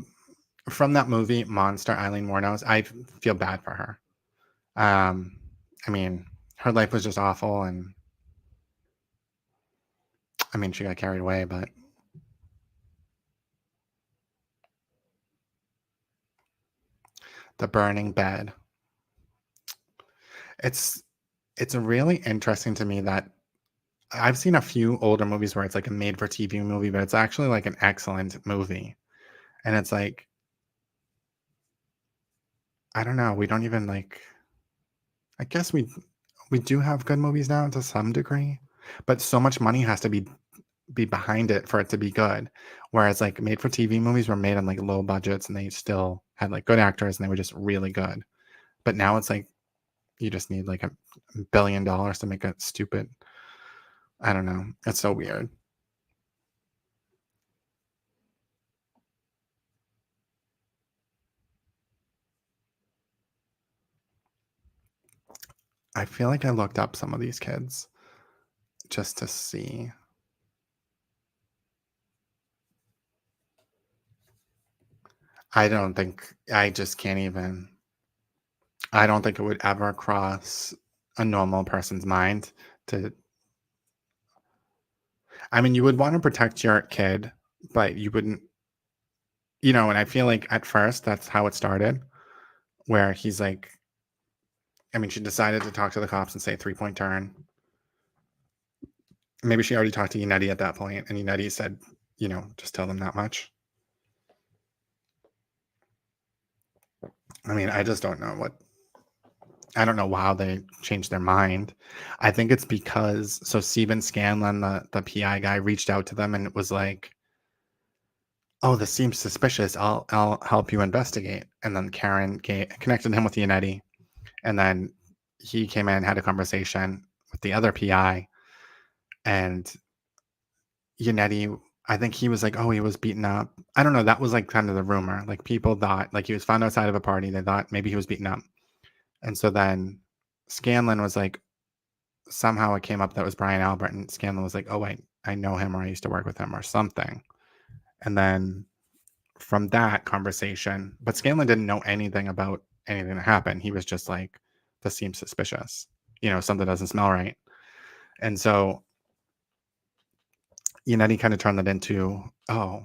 from that movie Monster, Eileen Wuornos, I feel bad for her. I mean, her life was just awful, and I mean, she got carried away, but the burning bed. It's really interesting to me that I've seen a few older movies where it's like a made for TV movie, but it's actually like an excellent movie. And it's like, I don't know, we don't even like, I guess we do have good movies now to some degree, but so much money has to be behind it for it to be good. Whereas like made for TV movies were made on like low budgets and they still had like good actors and they were just really good. But now it's like you just need like $1 billion to make a stupid, I don't know. It's so weird. I feel like I looked up some of these kids just to see. I just can't even. I don't think it would ever cross a normal person's mind to. I mean, you would want to protect your kid, but you wouldn't, and I feel like at first that's how it started, where he's like, I mean, she decided to talk to the cops and say 3-point turn. Maybe she already talked to Unetti at that point, and Unetti said, just tell them that much. I mean, I just don't know I don't know how they changed their mind. I think it's because, Steven Scanlon, the PI guy, reached out to them and it was like, oh, this seems suspicious. I'll help you investigate. And then Karen connected him with Unetti. And then he came in and had a conversation with the other PI. And Unetti, I think he was like, oh, he was beaten up. I don't know. That was like kind of the rumor. Like people thought, like he was found outside of a party. They thought maybe he was beaten up. And so then Scanlon was like, somehow it came up that it was Brian Albert. And Scanlon was like, oh, wait, I know him, or I used to work with him or something. And then from that conversation, but Scanlon didn't know anything about anything that happened. He was just like, this seems suspicious. something doesn't smell right. And so, then he kind of turned that into, oh,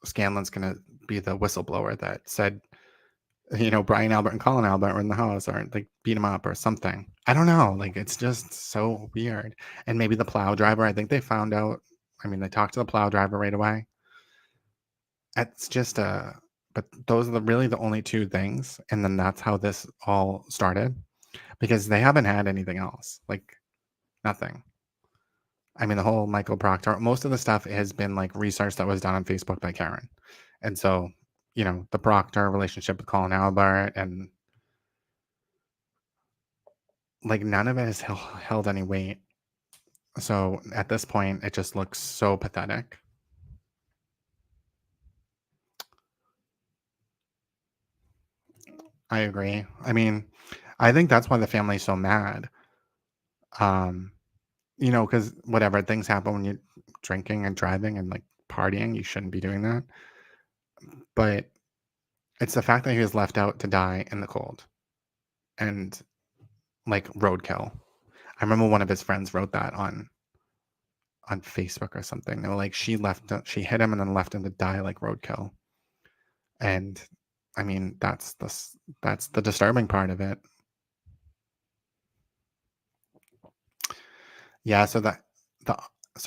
Scanlon's going to be the whistleblower that said, Brian Albert and Colin Albert were in the house, or like beat him up or something. I don't know. Like, it's just so weird. And maybe the plow driver, I think they found out. I mean, they talked to the plow driver right away. It's just but those are really the only two things. And then that's how this all started, because they haven't had anything else, like nothing. I mean, the whole Michael Proctor, most of the stuff has been like research that was done on Facebook by Karen. And so, the Proctor relationship with Colin Albert, and like none of it has held any weight. So at this point, it just looks so pathetic. I agree. I mean, I think that's why the family's so mad. Because whatever, things happen when you're drinking and driving and like partying. You shouldn't be doing that. But it's the fact that he was left out to die in the cold and like roadkill. I remember one of his friends wrote that on Facebook or something. They were like, she hit him and then left him to die like roadkill. And I mean, that's the disturbing part of it. Yeah, so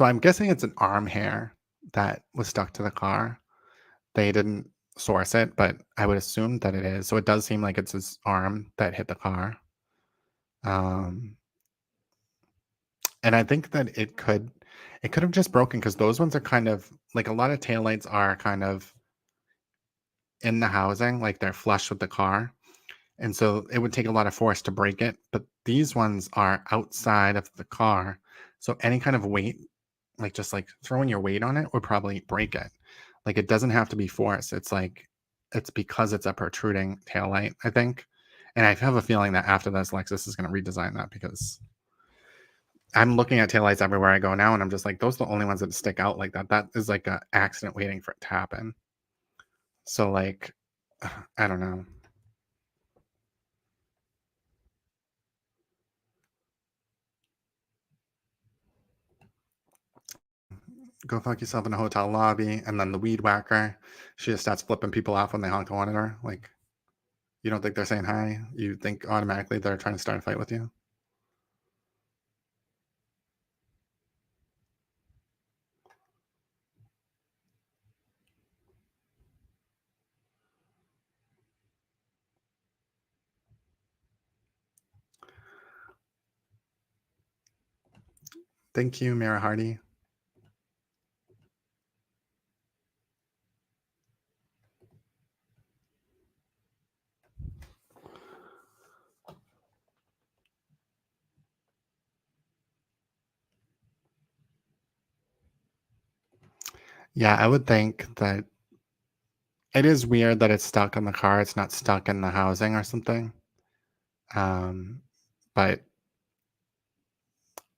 I'm guessing it's an arm hair that was stuck to the car. They didn't source it, but I would assume that it is. So it does seem like it's his arm that hit the car. And I think that it could have just broken, because those ones are kind of like, a lot of taillights are kind of in the housing, like they're flush with the car. And so it would take a lot of force to break it. But these ones are outside of the car. So any kind of weight, like just like throwing your weight on it, would probably break it. Like, it doesn't have to be force. It's like, it's because it's a protruding taillight, I think. And I have a feeling that after this, Lexus is going to redesign that, because I'm looking at taillights everywhere I go now, and I'm just like, those are the only ones that stick out like that. That is like an accident waiting for it to happen. So like, I don't know. Go fuck yourself in a hotel lobby, and then the weed whacker, she just starts flipping people off when they honk the horn at her. Like, you don't think they're saying hi? You think automatically they're trying to start a fight with you? Thank you, Mira Hardy. Yeah, I would think that it is weird that it's stuck in the car. It's not stuck in the housing or something. But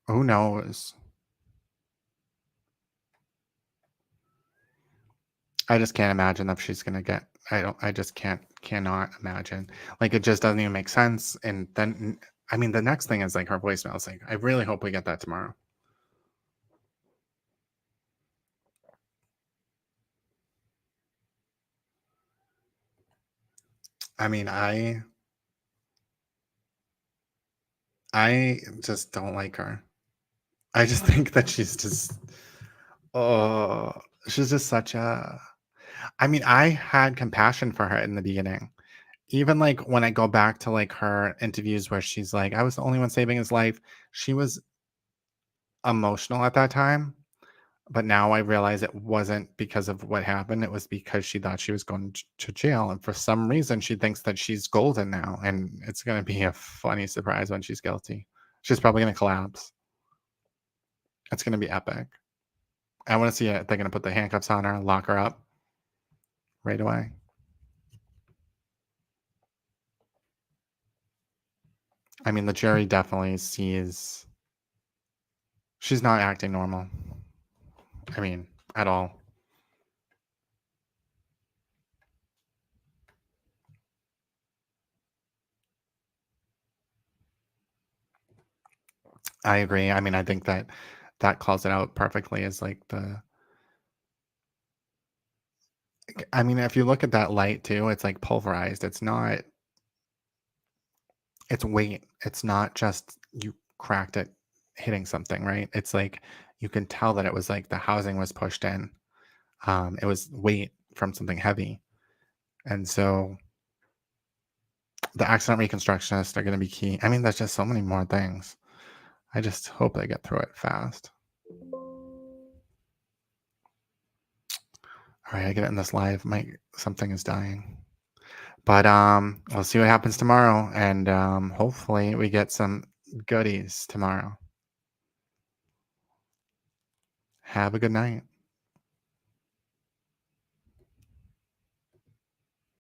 who knows? I just can't imagine if she's gonna get. I just cannot imagine. Like, it just doesn't even make sense. And then, I mean, the next thing is like her voicemail. It's like, I really hope we get that tomorrow. I mean, I just don't like her. I just think that she's just, oh, she's just such a. I mean, I had compassion for her in the beginning. Even like when I go back to like her interviews where she's like, I was the only one saving his life. She was emotional at that time. But now I realize it wasn't because of what happened. It was because she thought she was going to jail. And for some reason, she thinks that she's golden now. And it's going to be a funny surprise when she's guilty. She's probably going to collapse. It's going to be epic. I want to see it. They're going to put the handcuffs on her, lock her up right away. I mean, the jury definitely sees she's not acting normal. I mean, at all. I agree. I mean, I think that that calls it out perfectly as like the. I mean, if you look at that light too, it's like pulverized. It's not. It's weight. It's not just you cracked it hitting something, right? It's like you can tell that it was like the housing was pushed in. It was weight from something heavy, and so the accident reconstructionists are going to be key. I mean, there's just so many more things. I just hope they get through it fast. All right, I get it in this live. Something is dying. But we'll see what happens tomorrow, and hopefully we get some goodies tomorrow. Have a good night.